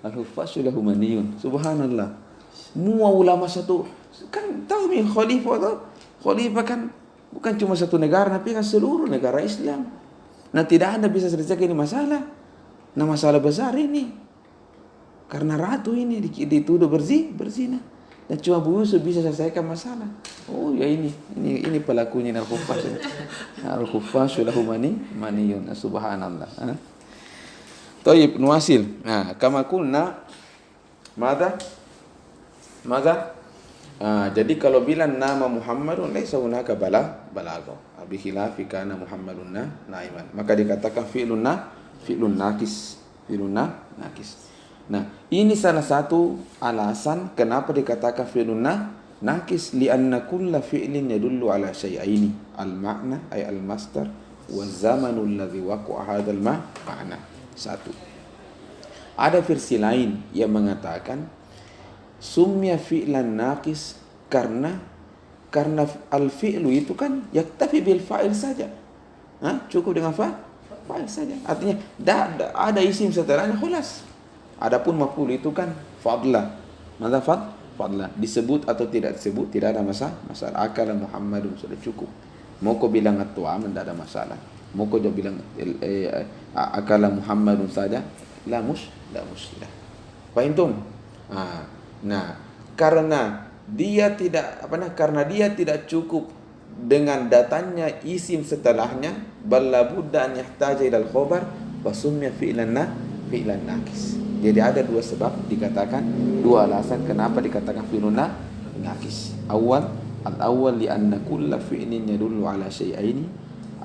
al-khuffashu lahu maniyun. Subhanallah. Semua ulama satu kan tahu nih khalifah kan bukan cuma satu negara tapi kan seluruh negara Islam. Nah, tidak ada bisa selesaikan ini masalah. Nah, masalah besar ini karena ratu ini dituduh berzina. Dan cuma Abu Yusuf bisa selesaikan masalah. Oh ya ini pelakunya al-khuffashu lahu maniyun. Subhanallah. Taib nuasil. Nah, kama kulna mada? Jadi kalau bilang nama Muhammadun laisa hunaka balagha. Bi khilafi kana Muhammadun naiman. Maka dikatakan fi'lun nakis. Nah, ini salah satu alasan kenapa dikatakan fi'lun nakis, lianna kulla fi'lin yadullu ala syai'aini, al-ma'na ay al-masdar wa zamanu alladhi waqa'a hadzal ma'na. Satu. Ada versi lain yang mengatakan sumya fi'lan nakis karena al-fi'lu itu kan yaktafi bil fa'il saja. Cukup dengan fa'il saja. Artinya ada isim setelahnya khulas. Adapun maf'ul itu kan fadla. Maka fadla disebut atau tidak disebut tidak ada masalah. Akala Muhammadun sudah cukup. Mau kau bilang at-tu'am tidak ada masalah. Mau kau bilang akala Muhammadun saja la musylah. Fahim? Nah, karena dia tidak cukup dengan datanya isim setelahnya, bal labudda an yahtaja ila al-khabar wa sumya fi'lan nakis. Jadi ada dua sebab dikatakan, dua alasan kenapa dikatakan fi'lun nakis. Al-awwal li'anna kulla fi'lin yadullu ala syai'aini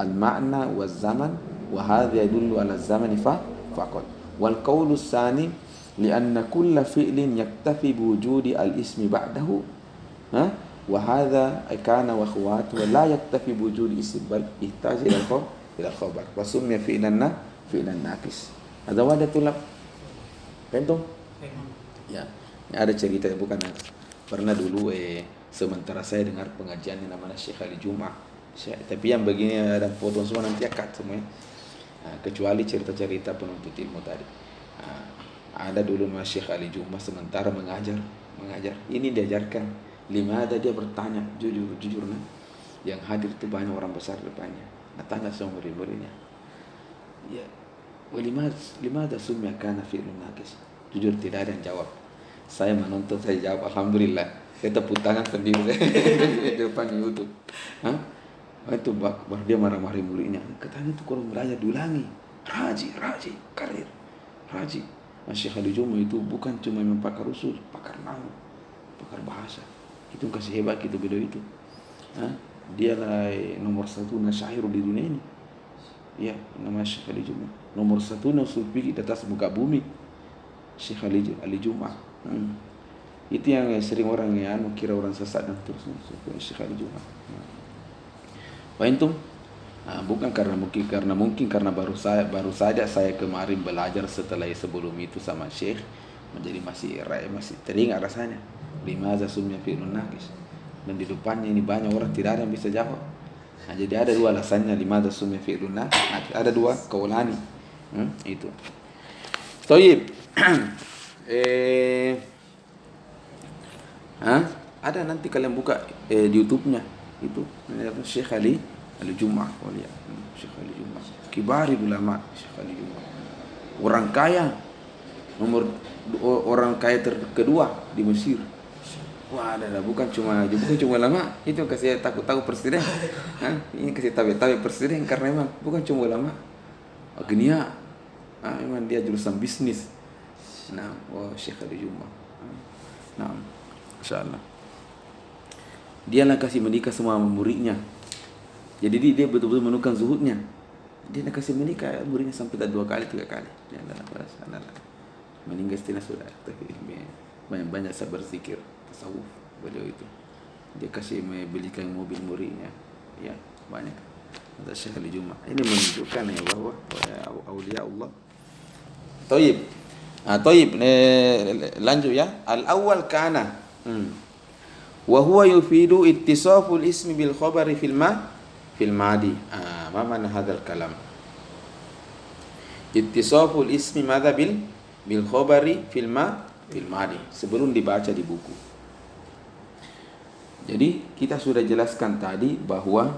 al-ma'na waz-zaman wa hadha yadullu ala az-zamani faqat. Wal qawlu tsani li'anna kulla fi'lin yaktafi biwujudi al-ismi ba'dahu wa hadha kana wa akhwatuhu la yaktafi biwujudi ism bal ihtaj ila al-khabar wa summiya fi'lan nakis. Ada wadatul Pentung? Ya, ada cerita bukan pernah dulu sementara saya dengar pengajian yang namanya Syekh Ali Jum'ah. Tapi yang begini ada foto semua nanti akat semuanya. Kecuali cerita-cerita penuntut ilmu tadi. Ada dulu Mas Syekh Ali Jum'ah sementara mengajar. Ini diajarkan. Limada dia bertanya jujur yang hadir itu banyak orang besar depannya. Nah, tanya sama murid-muridnya. Ya, Limada sumya kana fi'lun nakis. Jujur tidak ada yang jawab. Saya menonton, saya jawab alhamdulillah. Saya tepuk tangan sendiri di depan YouTube. Itu baru dia marah-marah muridnya. Katanya itu kalau belajar diulangi. Raji, karir. Raji. Syekh Ali Jum'ah itu bukan cuma pakar usul, pakar nahwu, pakar bahasa. Itu kasih hebat gitu beliau itu. Dia lah nomor 1 nasyair di dunia ini. Ya, nama Syekh Ali Jum'ah. Nomor 1 usul fikih di atas muka bumi. Syekh Ali Jum'ah. Itu yang sering orang kira orang sesat dan terusnya. Syekh Ali Jum'ah. Fahim? Bukan karena baru saja saya kemarin belajar setelah sebelum itu sama Syekh, menjadi masih teringat rasanya. Limaza sumya fi'lun nakis. Dan di depannya ini banyak orang tidak ada yang bisa jawab. Jadi ada dua alasannya limaza sumya fi'lun nakis. Ada dua kaulani. Itu. Thayyib. Ada nanti kalian buka di YouTube-nya itu Syekh Ali Jum'ah. Syekh Ali Jum'ah. kibari ulama Syekh Ali Juma. Orang kaya orang kaya kedua di Mesir. Wah, ada bukan cuma ulama, itu kasih takut presiden. Ini kasih tahu presiden karena memang bukan cuma ulama. Agnia, memang dia jurusan bisnis. Nah, Syekh Ali Juma. Nah, insyaallah. Dia lah kasih menikah semua muridnya. Jadi dia betul-betul menukar zuhudnya. Dia nak kasih menikah muridnya sampai 2 kali 3 kali. Dia adalah meninggal setelah sudah. Tapi banyak sabar zikir tasawuf beliau itu. Dia kasih belikan mobil muridnya. Ya, banyak. Ada Syekh Ali Juma. Ini menunjukkan ya bahwa aulia Allah. Taib. Taib, lanjut ya. Al-awwal kana. Wa huwa yufidu ittisaful ismi bil khabari fil madi. Ma mana hadzal kalam? Ittisaful ismi madza bil khabari fil madi. Sebelum dibaca di buku. Jadi kita sudah jelaskan tadi bahwa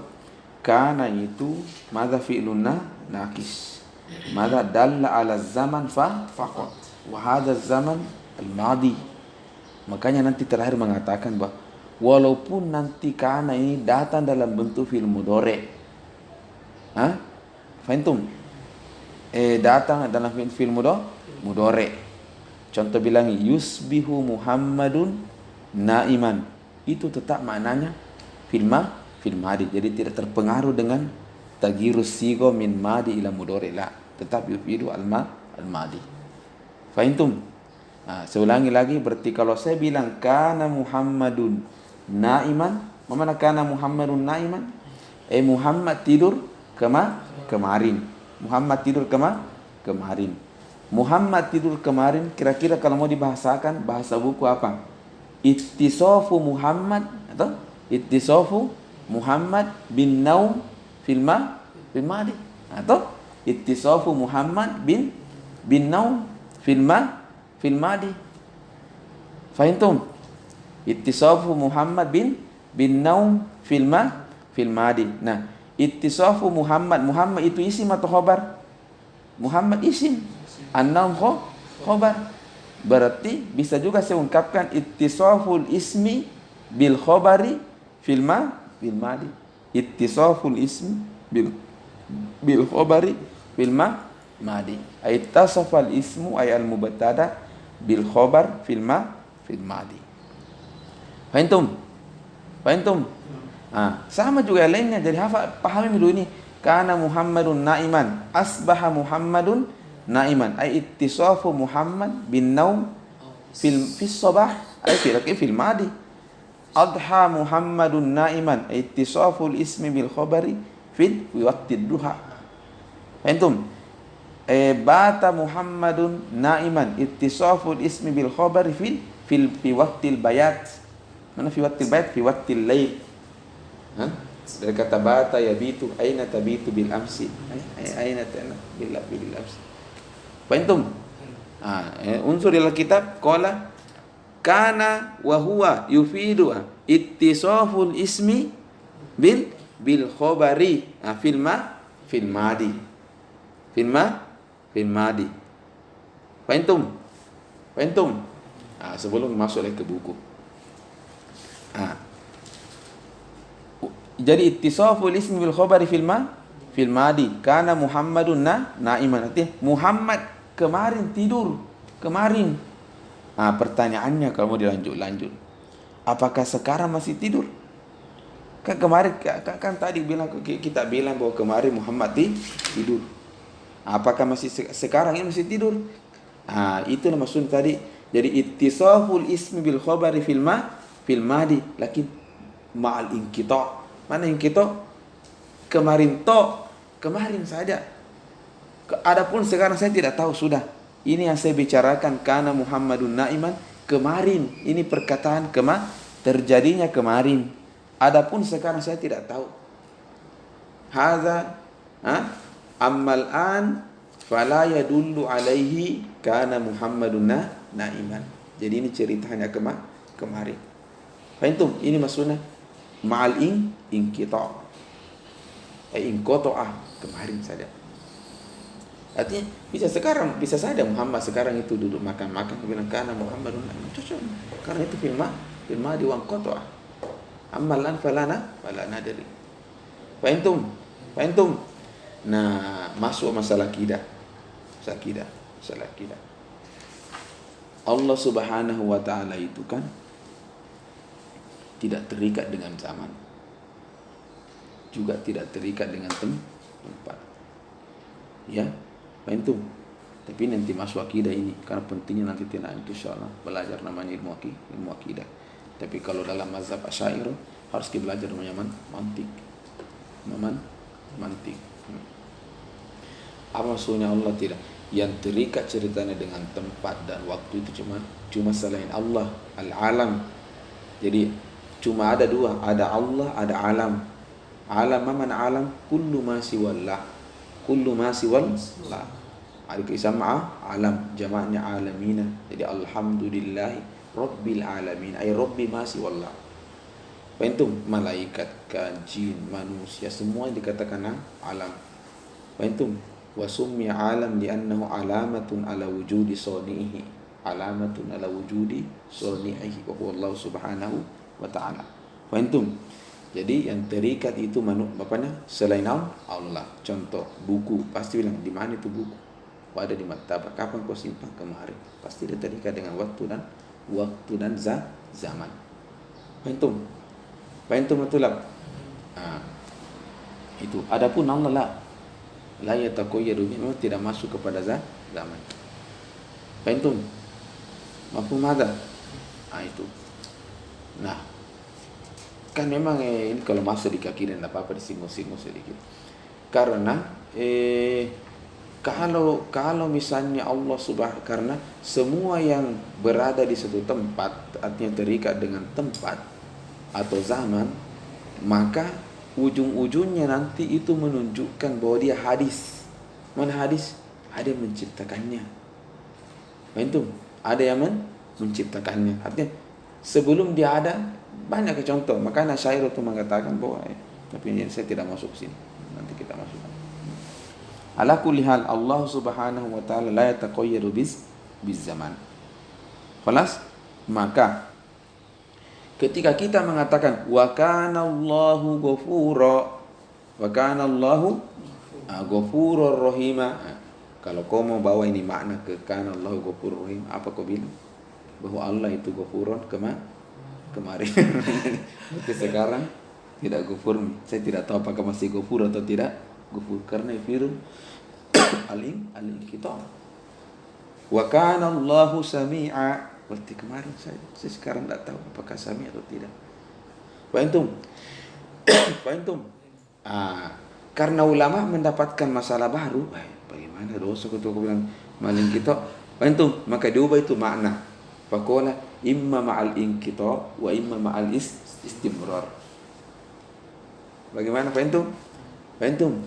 kana itu madza fi'lun naqis. Madza dalla ala zaman faqat. Wa hadza zaman al-madi. Makanya nanti terakhir mengatakan bahwa walaupun nanti kana ini datang dalam bentuk fi'il mudhari. Faham? Datang dalam fi'il mudhari. Contoh bilang yusbihu Muhammadun naiman. Itu tetap maknanya fil madi. Jadi tidak terpengaruh dengan tagirus sigo min madi ila mudhari la. Tetap yufidu al-madi. Faham? Seulangi lagi, berarti kalau saya bilang kana Muhammadun naiman, mana kana Muhammadun naiman? Muhammad tidur kemarin. Muhammad tidur kemarin. Muhammad tidur kemarin, kira-kira kalau mau dibahasakan bahasa buku apa? Ittisafu Muhammad atau ittisafu Muhammad bin naum fil madi atau ittisafu Muhammad bin naum fil madi. Faham? Ittisafu Muhammad bin naum fil madi. Nah, ittisafu Muhammad itu isim atau khabar? Muhammad isim. An-naum khabar. Berarti bisa juga saya ungkapkan ittisaful ismi bil khabari fil madi. Ittisaful ismi bil khabari fil madi. Ittasafal ismu ay al mubtada bil khabar fil madi. Faham? Sama juga lainnya. Jadi pahami dulu ini. Kana Muhammadun naiman, asbaha Muhammadun naiman. Ay ittisafu Muhammad bin naum fil sabah ay fil madi. Adha Muhammadun naiman, ay ittisaful ismi bil khabari fi waqtid duha. Faham? Bata Muhammadun naiman, ittisaful ismi bil khabari fi waqtil bayat. Mana fi waqtil bayat? Fi waqtil lail. Dari kata bata yabitu, aina tabitu bil amsi. Aina ta'na bil amsi. Faham? Unsur dalam kitab qala kana wa huwa yufidu ittisaful ismi bil khabari fil madi. Fil madi. Faham? Sebelum masuk lagi ke buku. Jadi ittisaful ismi bil khabari fil madi. Kana Muhammadun naiman. Artinya Muhammad kemarin tidur. Kemarin. Pertanyaannya kalau mau dilanjut. Apakah sekarang masih tidur? Kan kemarin kan tadi kita bilang bahwa kemarin Muhammad tidur. Apakah masih sekarang ini masih tidur? Itu maksud tadi. Jadi ittisaful ismi bil khabari fil madi, lakin ma'al inqita'. Mana inqita'? Kemarin saja. Adapun sekarang saya tidak tahu sudah. Ini yang saya bicarakan kana Muhammadun naiman kemarin. Ini perkataan terjadinya kemarin. Adapun sekarang saya tidak tahu. Hadza ammal an fala yadullu alaihi kana Muhammadun naiman. Jadi ini ceritanya kemarin. Faham? Ini maksudnya ma'al inqita'. Inqata'ah kemarin saja. Artinya bisa sekarang, bisa saja Muhammad sekarang itu duduk makan-makan bilang kana Muhammadun cocok. Karena itu film di wang kotor. Amalan falana dari. Fahimtum. Nah, masuk masalah akidah. Masalah akidah. Allah Subhanahu wa taala itu kan tidak terikat dengan zaman. Juga tidak terikat dengan tempat. Ya, fahimtum. Tapi nanti masuk akidah ini karena pentingnya nanti insyaallah belajar namanya ilmu akidah. Tapi kalau dalam mazhab Asy'ariyah harus kita belajar namanya mantik. Mantik. Apa maksudnya Allah tidak? Yang terikat ceritanya dengan tempat dan waktu itu cuma selain Allah, al-alam. Jadi cuma ada dua, ada Allah, ada alam. Alam mana alam? Kullu ma siwallah. Ada kisah alam, jamaknya alamina. Jadi alhamdulillah rabbil alamin, ay rabbi ma siwallah. Fahimtum? Malaikat, jin, manusia, semua dikatakan alam. Fahimtum? Wa summiya alam li'annahu alamatun ala wujudi sani'ihi. Alamatun ala wujudi sani'ihi wa huwa Allah subhanahu wa ta'ala. Fahimtum? Jadi yang terikat itu bapaknya selain Allah. Contoh buku, pasti bilang di mana itu buku? Ada di maktabah. Kapan kau simpan? Kemarin. Pasti dia terikat dengan waktu dan zaman. Fahimtum betul lah. Itu. Adapun Allah la yataqayyadu memang tidak masuk kepada zaman. Fahimtum? Mafhum ada? Itu. Nah, kan memang ini kalau masuk di kaki dan apa-apa disinggung-singgung sedikit. Karena kalau misalnya Allah karena semua yang berada di satu tempat artinya terikat dengan tempat atau zaman, maka ujung-ujungnya nanti itu menunjukkan bahwa dia hadis. Mana hadis? Ada yang menciptakannya. Itu ada yang menciptakannya. Artinya sebelum dia ada banyak contoh. Makanya Asy'ariyah itu mengatakan bahwa tapi ini saya tidak masuk sini. Nanti kita masuk. Ala kulli hal Allah Subhanahu wa taala la yataqayyadu biz zaman. Khalas? Maka ketika kita mengatakan wa kana Allahu ghafurur rahima, kalau kau mau bawa ini makna ke kana Allahu ghafurur rahim, apa kau bilang? Bahwa Allah itu ghafurun kemarin. Tapi sekarang tidak ghafur. Saya tidak tahu apakah masih ghafur atau tidak ghafur karena firman alim kita. Wa kana Allahu sami'a. Berarti kemarin saya sekarang tidak tahu apakah sami atau tidak. Fahimtum? Karena ulama mendapatkan masalah baru, bagaimana dosa ketua bilang maling kita? Fahimtum? Maka diubah itu makna. Faqala imma ma'al inqita wa imma ma'al istimrar. Bagaimana fahimtum?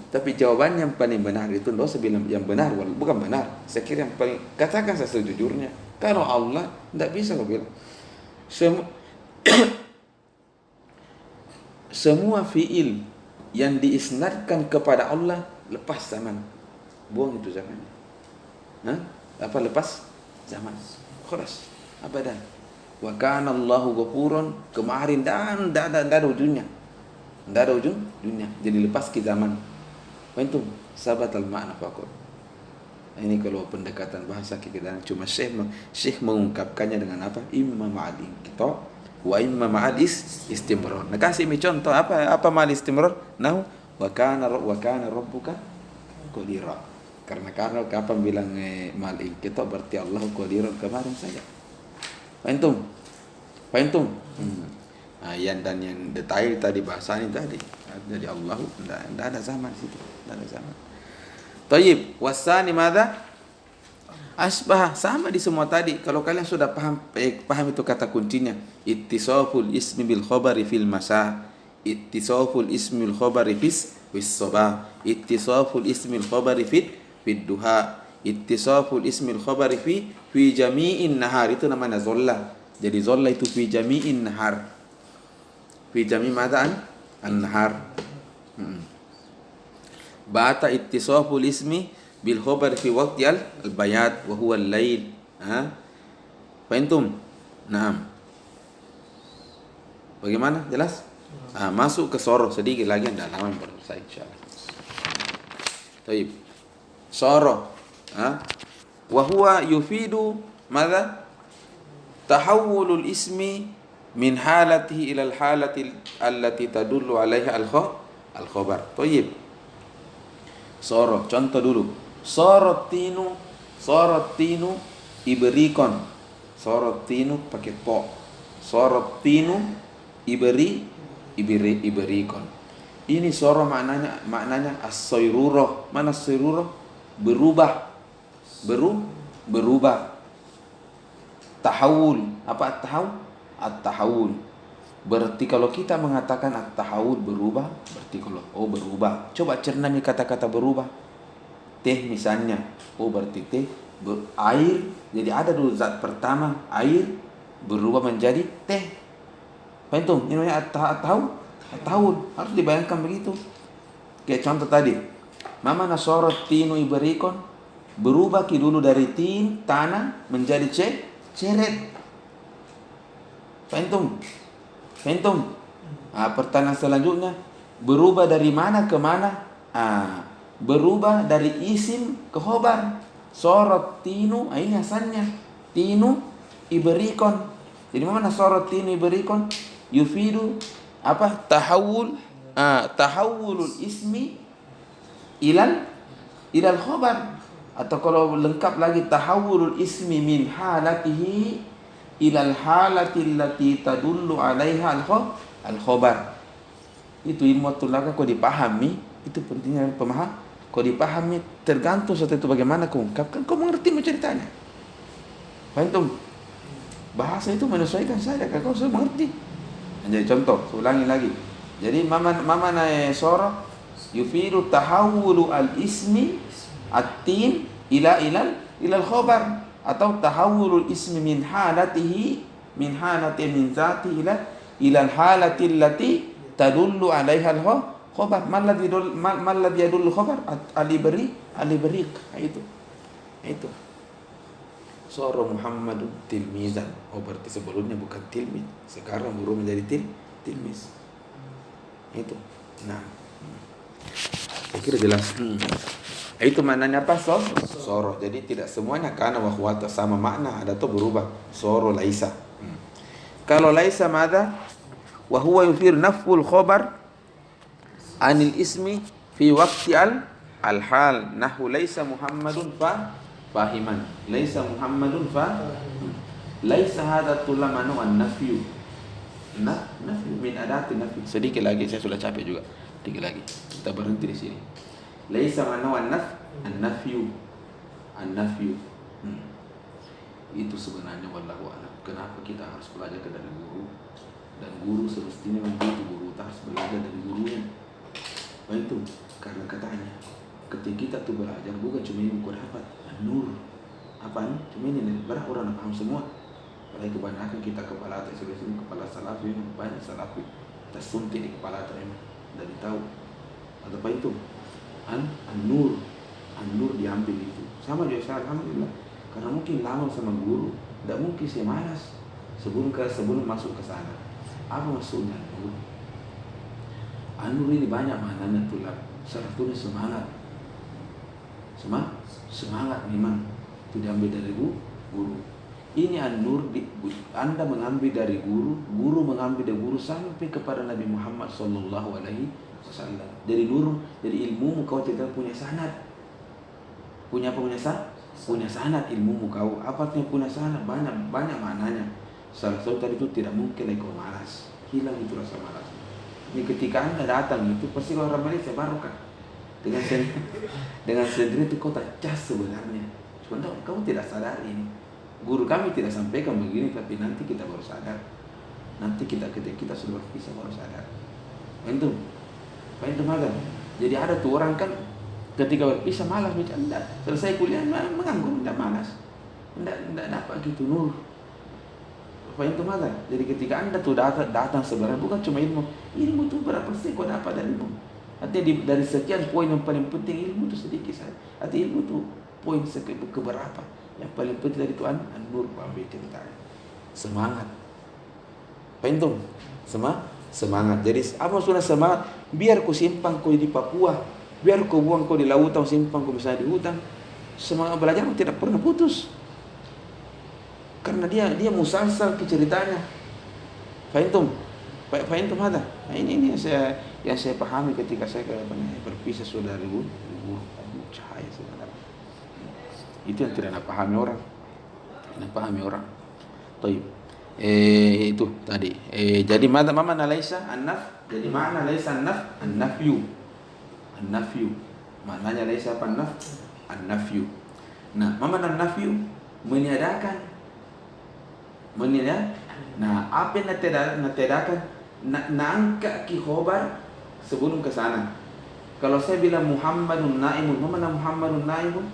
Tapi jawaban yang paling benar itu dosa bilang yang benar, bukan benar. Saya kira yang paling katakan saya sejujurnya. Kalau Allah tidak bisa kau bilang. Semua fiil yang diisnadkan kepada Allah lepas zaman. Buang itu zamannya. Lepas zaman. Khalas. Abadan. Wa kana Allahu ghafurun kemarin dan tidak ada ujungnya. Tidak ada ujungnya. Jadi lepas ke zaman. Fahimtum? Sabat al-ma'na faqat. Ini kalau pendekatan bahasa kita cuma Syekh mengungkapkannya dengan apa? Imma ma'al inqita wa imma ma'al istimrar. Nah, kasih contoh apa ma'al istimrar? Nah, wa kana rabbuka qadira. Karena kapan bilang ma'al inqita berarti Allah qadirun kemarin saja. Fahimtum? Yang detail tadi bahasanya tadi. Jadi Allah tidak ada zaman situ, tidak ada zaman. Tayyib, wasani madza? Asbah, sama di semua tadi. Kalau kalian sudah paham itu kata kuncinya. Ittisaful ismi bil khabari fil masa. Ittisaful ismi bil khabari fis sabah. Ittisaful ismi bil khabari fid duha. Ittisaful ismi bil khabari fi jami'in nahar. Itu namanya zolla. Jadi zolla itu fi jami'in nahar. Fi jami' madza an-nahar. Bata ittisaful ismi bil khabar fi waqti al bayat wa huwa al lail. Fahimtum? Naam. Bagaimana? Jelas? Masuk ke soroh sedikit lagi, anda halaman baru selesai insyaallah. Baik. Soroh. Wa huwa yufidu madza? Tahawulul ismi min halatihi ila al halati allati tadullu alaiha al khabar. Baik. Soroh, contoh dulu. Sorotinu iberikon. Sorotinu pakai po. Sorotinu iberikon. Ini soroh maknanya as-sayruroh. Mana sayruroh? Berubah. Berubah. Tahawul. Apa at-tahawul? At-tahawul. Berarti kalau kita mengatakan at-tahawul berubah, berarti kalau berubah. Coba cernami kata-kata berubah. Teh misalnya, berarti teh air. Jadi ada dulu zat pertama air berubah menjadi teh. Paham? Ini namanya at-tahawul. Harus dibayangkan begitu. Kayak contoh tadi. Mama nasorot tinu iberikon, berubah dulu dari tin tanah menjadi ceret. Paham? Pertanyaan selanjutnya, berubah dari mana ke mana? Berubah dari isim ke khobar. Sorot tinu, ini asalnya tinu iberikon. Jadi mana sorot tinu iberikon? Yufidu apa? Tahawulul ismi ilal khobar. Atau kalau lengkap lagi, tahawulul ismi min halatihi ilal halati allati tadullu alaiha al khobar. Itu ilmu tulaga kau dipahami, itu pentingnya pemaham. Kau dipahami tergantung sesuatu itu bagaimana kau ungkapkan, kau mengerti ceritanya. Paham? Bahasa itu menyesuaikan saja kalau kau sudah mengerti. Jadi contoh, saya ulangi lagi. Jadi mama nae soroh yufidu tahawulu al ismi at-tin ilal khobar, atau tahawulul ismi min halatihi min zati ilal halati allati tadullu alaiha al khobar. Man ladzi yadullu khobar al-ibrik. Itu Soro Muhammadun tilmizan. Berarti sebelumnya bukan tilmiz, sekarang baru menjadi tilmiz. Itu. Nah, saya kira jelas. Itu maknanya apa? Soro. Jadi tidak semuanya kana wa khuwata sama makna, ada tuh berubah. Soro laisa. Kalau laisa mada? Wa huwa yufir naful khobar anil ismi fi waqti al hal. Nahu laisa Muhammadun fahiman. Laisa Muhammadun laisa hadha tulamanu an-nafyu. Nafyu min adati nafyu. Sedikit lagi, saya sudah capek juga. Sedikit lagi. Kita berhenti di sini. Laisa manu an-nafyu. Itu sebenarnya wallahu a'lam. Kenapa kita harus belajar dari guru? Dan guru semestinya begitu, guru harus belajar dari gurunya. Itu karena katanya ketika kita tuh belajar bukan cuma ini kau dapat nur. Apaan? Cuma ini berapa orang paham semua. Padahal kebanyakan kita kepala atas sini kepala salafi, banyak salafi tersuntik di kepala atas dari tahu. Atau apa itu? An-nur diambil itu. Sama juga saya alhamdulillah. Karena mungkin lama sama guru, tidak mungkin saya malas sebelum masuk ke sana. Apa maksudnya nur? An-nur ini banyak maknanya tulak. Salah satunya semangat. Semangat memang itu diambil dari guru. Ini an-nur Anda mengambil dari guru mengambil dari guru sampai kepada Nabi Muhammad sallallahu alaihi wasallam. Dari nur, dari ilmumu kau tidak punya sanad. Punya apa? Punya sanad ilmumu kau. Apa artinya punya sanad? Banyak maknanya. Salah satu tadi itu tidak mungkin kau malas. Hilang itu rasa malas. Ini ketika Anda datang itu pasti orang Malaysia barokah. Dengan sendiri itu kau tak cas sebenarnya. Cuma kamu tidak sadar ini. Guru kami tidak sampaikan begini, tapi nanti kita baru sadar. Nanti ketika kita sudah berpisah baru sadar. Itu ada. Jadi ada tuh orang kan ketika berpisah malas macam enggak. Selesai kuliah menganggur, enggak malas. Enggak dapat gitu nur. Itu ada. Jadi ketika Anda tuh datang sebenarnya bukan cuma ilmu tuh berapa sih kau dapat dari ilmu. Artinya dari sekian poin yang paling penting ilmu itu sedikit saja. Artinya ilmu itu poin keberapa? Yang paling penting dari itu an-nur ambil ceritanya. Semangat. Pentung. Semangat. Jadi apa sudah semangat? Biar kau simpan kau di Papua, biar kau buang kau di lautan, simpan kau misalnya di hutan. Semangat belajar tidak pernah putus. Karena dia musalsal ke ceritanya. Fahimtum ada. Nah, ini yang saya pahami ketika saya berpisah sudah dari guru. Cahaya sebenarnya. Itu yang tidak pahami orang. Taib. Itu tadi. Jadi mana laisa an-naf. Jadi makna laisa an-naf, an-nafyu. An-nafyu. Maknanya laisa apa an-naf? An-nafyu. Nah, mana an-nafyu? Meniadakan. Nah, apa yang natiadakan? Angkat ki khobar sebelum ke sana. Kalau saya bilang Muhammadun naimun, mana Muhammadun naimun?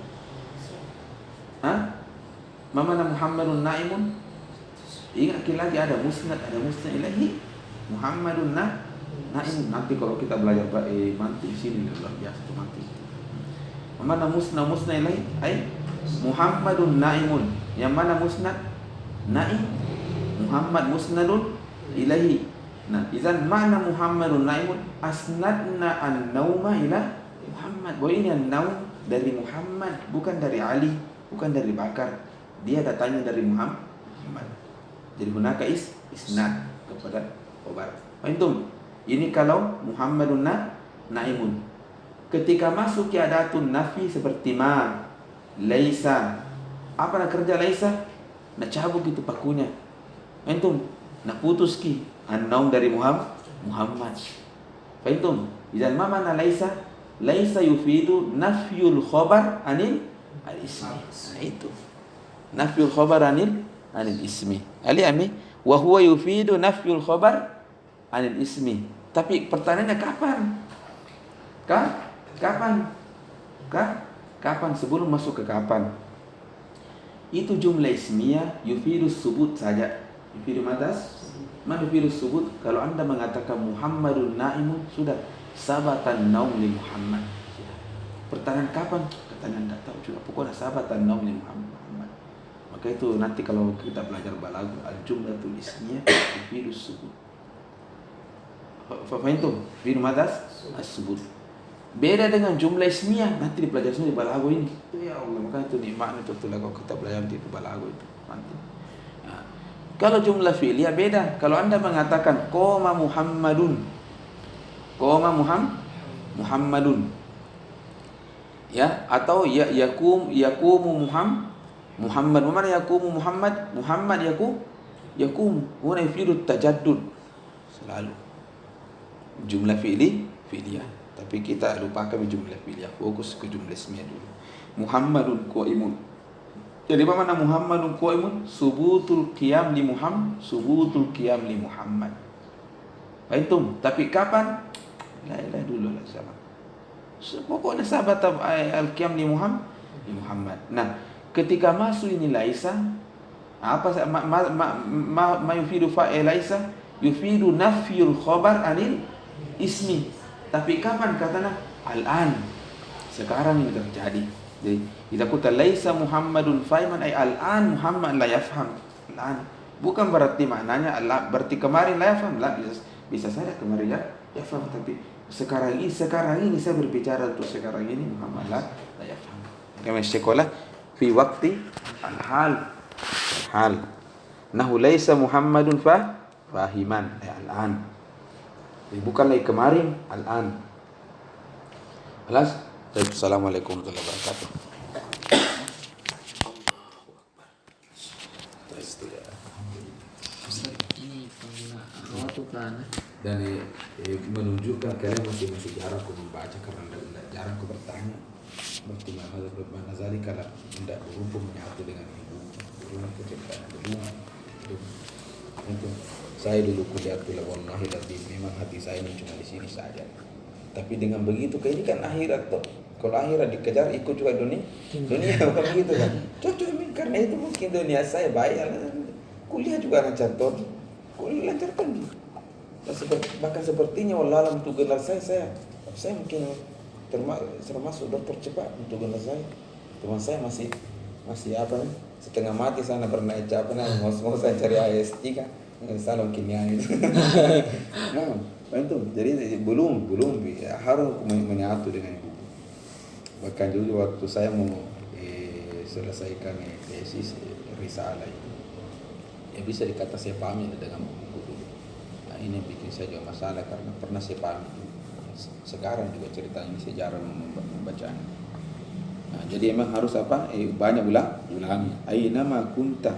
Mana Muhammadun naimun? Ingat lagi ada musnad ilahi. Muhammadun naimun. Nanti kalau kita belajar mantik sini luar biasa itu mantik. Mana musnad ilahi? Muhammadun naimun. Yang mana musnad? Naim. Muhammad musnadun ilahi. Nah, izan mana Muhammadun naimun, asnadna an-nauma ila Muhammad. Bahwa ini an-naum dari Muhammad, bukan dari Ali, bukan dari Bakar. Dia datangnya dari Muhammad. Jadi hunaka isnad kepada khobar. Fahimtum? Ini kalau Muhammadun naimun. Ketika masuk kiadatun nafi seperti ma, laisa. Apa nak kerja laisa? Nak cabut itu pakunya. Fahimtum? Nak putus ki an-naum dari Muhammad. Fahimtum? Idzan ma mana laisa? Laisa yufidu nafyul khabar anil al-ismi. Nah, itu. Nafyul khabar anil ismi. Ali wa huwa yufidu nafyul khabar anil ismi. Tapi pertanyaannya kapan? Kapan sebelum masuk ke kapan? Itu jumlah ismiyah yufidu subut saja. Yufidu madas? Man yufidu subut? Kalau Anda mengatakan Muhammadun naimun, sudah sabatan naum li Muhammad. Sudah. Pertanyaan kapan? Pertanyaan tidak tahu juga. Pokoknya sabatan naum li Muhammad. Maka itu nanti kalau kita belajar balaghah al-jumlatul ismiyah yufidu subut. Fahimtum? Yufidu madas? As-subut. Beda dengan jumlah ismiyah, nanti dipelajari semua di balaghah ini. Ya Allah, maka itu nikmat itu kalau kita belajar di balaghah itu. Nanti. Nah, kalau jumlah fi'liyah beda. Kalau Anda mengatakan qoma Muhammadun. Muhammadun. Ya, atau yaqumu Muhammad. Mana yaqumu Muhammad? Muhammad yaqumu. Wa yufidu tajaddud. Selalu. Jumlah fi'liyah. Tapi kita lupakan jumlah fi'liyah, fokus ke jumlah ismiyah dulu. Muhammadun qaimun. Jadi apa makna Muhammadun qaimun? Subutul qiyam li Muhammad. Fahimtum? Tapi kapan? La ilaha dulu lah sama. Pokoknya sahabat al-qiyam li Muhammad. Nah, ketika masuk ini laisa, apa ma yufidu fa'il laisa? Yufidu nafyul khabar anil ismi. Tapi kapan katanya? Al-an. Sekarang ini terjadi. Jadi, kita kata laisa Muhammadun fahiman ay al-an Muhammad la yafham. Al-an. Bukan berarti maknanya berarti kemarin la yafham. La, bisa saja kemarin ya yafham, tapi sekarang ini saya berbicara untuk sekarang ini Muhammad la yafham. Kami sekolah fi waqti al-hal. Nahu laisa Muhammadun fahiman ay al-an. Bukan lagi kemarin, al-an. Alas. Assalamualaikum warahmatullahi wabarakatuh. Ini pengguna waktu kan. Dan menunjukkan kalian masih jarang aku membaca karena jarang aku bertanya. Berarti mana zali kalau tidak berhubung menyatu dengan ibu, berulang kecintaan berulang. Itu saya dulu kuliah wallahi memang hati saya ini cuma di sini saja. Tapi dengan begitu ini kan akhirat tuh. Kalau akhirat dikejar ikut juga dunia bukan begitu kan. Cocok karena itu mungkin dunia saya baik. Kuliah juga lancar tuh. Kuliah lancar kan. Bahkan sepertinya wallahi untuk gelar saya Saya mungkin termasuk dokter cepat untuk benar saya. Teman saya masih apa nih? Setengah mati sana pernah apa nih? Mau saya cari AS3 salam kimia itu. Nah, itu jadi belum ya, harus menyatu dengan itu. Bahkan dulu waktu saya mau selesaikan tesis risalah itu, ya bisa dikata saya pahami dengan buku dulu. Nah, ini bikin saya juga masalah karena pernah saya pahami. Sekarang juga ceritanya ini sejarah membacanya. Nah, jadi emang harus apa? Banyak ulami. Aina ma kunta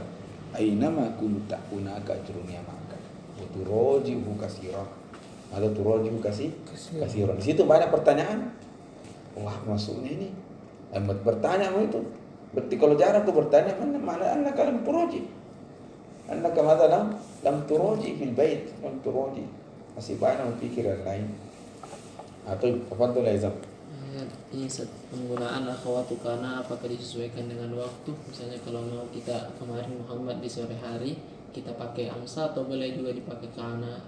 hunaka dunia maka. Turojihu kasiran atau turojihu kasiran. Di situ banyak pertanyaan. Wah, maksudnya ini bertanya itu. Berarti kalau jarang aku bertanya mana anda kalam turoji. Anda kemana lam turoji fil bait, lam turoji. Masih banyak pikiran lain. Atau apa tuh Laizam? Ini penggunaan akhwatu kana apakah disesuaikan dengan waktu? Misalnya kalau mau kita kemarin Muhammad di sore hari kita pakai amsa atau boleh juga dipakai kana?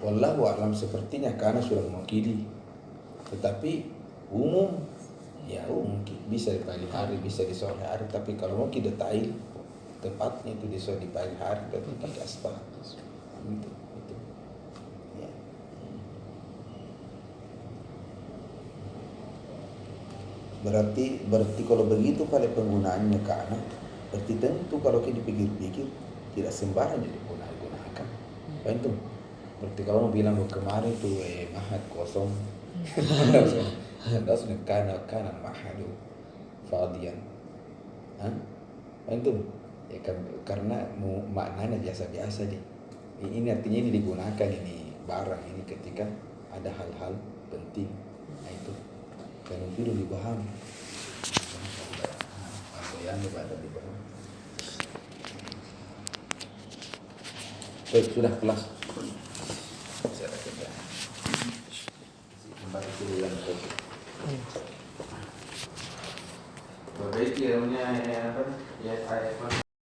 Wallahu a'lam, sepertinya kana sudah mewakili. Tetapi umum bisa di pagi hari, bisa di sore hari. Tapi kalau mau kita detail tepatnya itu di pagi hari dan pakai asbab. Itu. Ya. Berarti kalau begitu kalau penggunaannya kana, berarti tentu kalau kita dipikir-pikir tidak sembarang digunakan. Itu. Berarti kalau mau bilang kemarin tuh mahat kosong, langsung kanan mahadu fadian. Itu ya karena maknanya biasa-biasa deh. Ini artinya ini digunakan ini barang ini ketika ada hal-hal penting. Nah itu kan itu dipahami. Apa yang ada dipahami. Baik, sudah kelas. Kembali ke yang tadi. Perbaiki apa? Ya,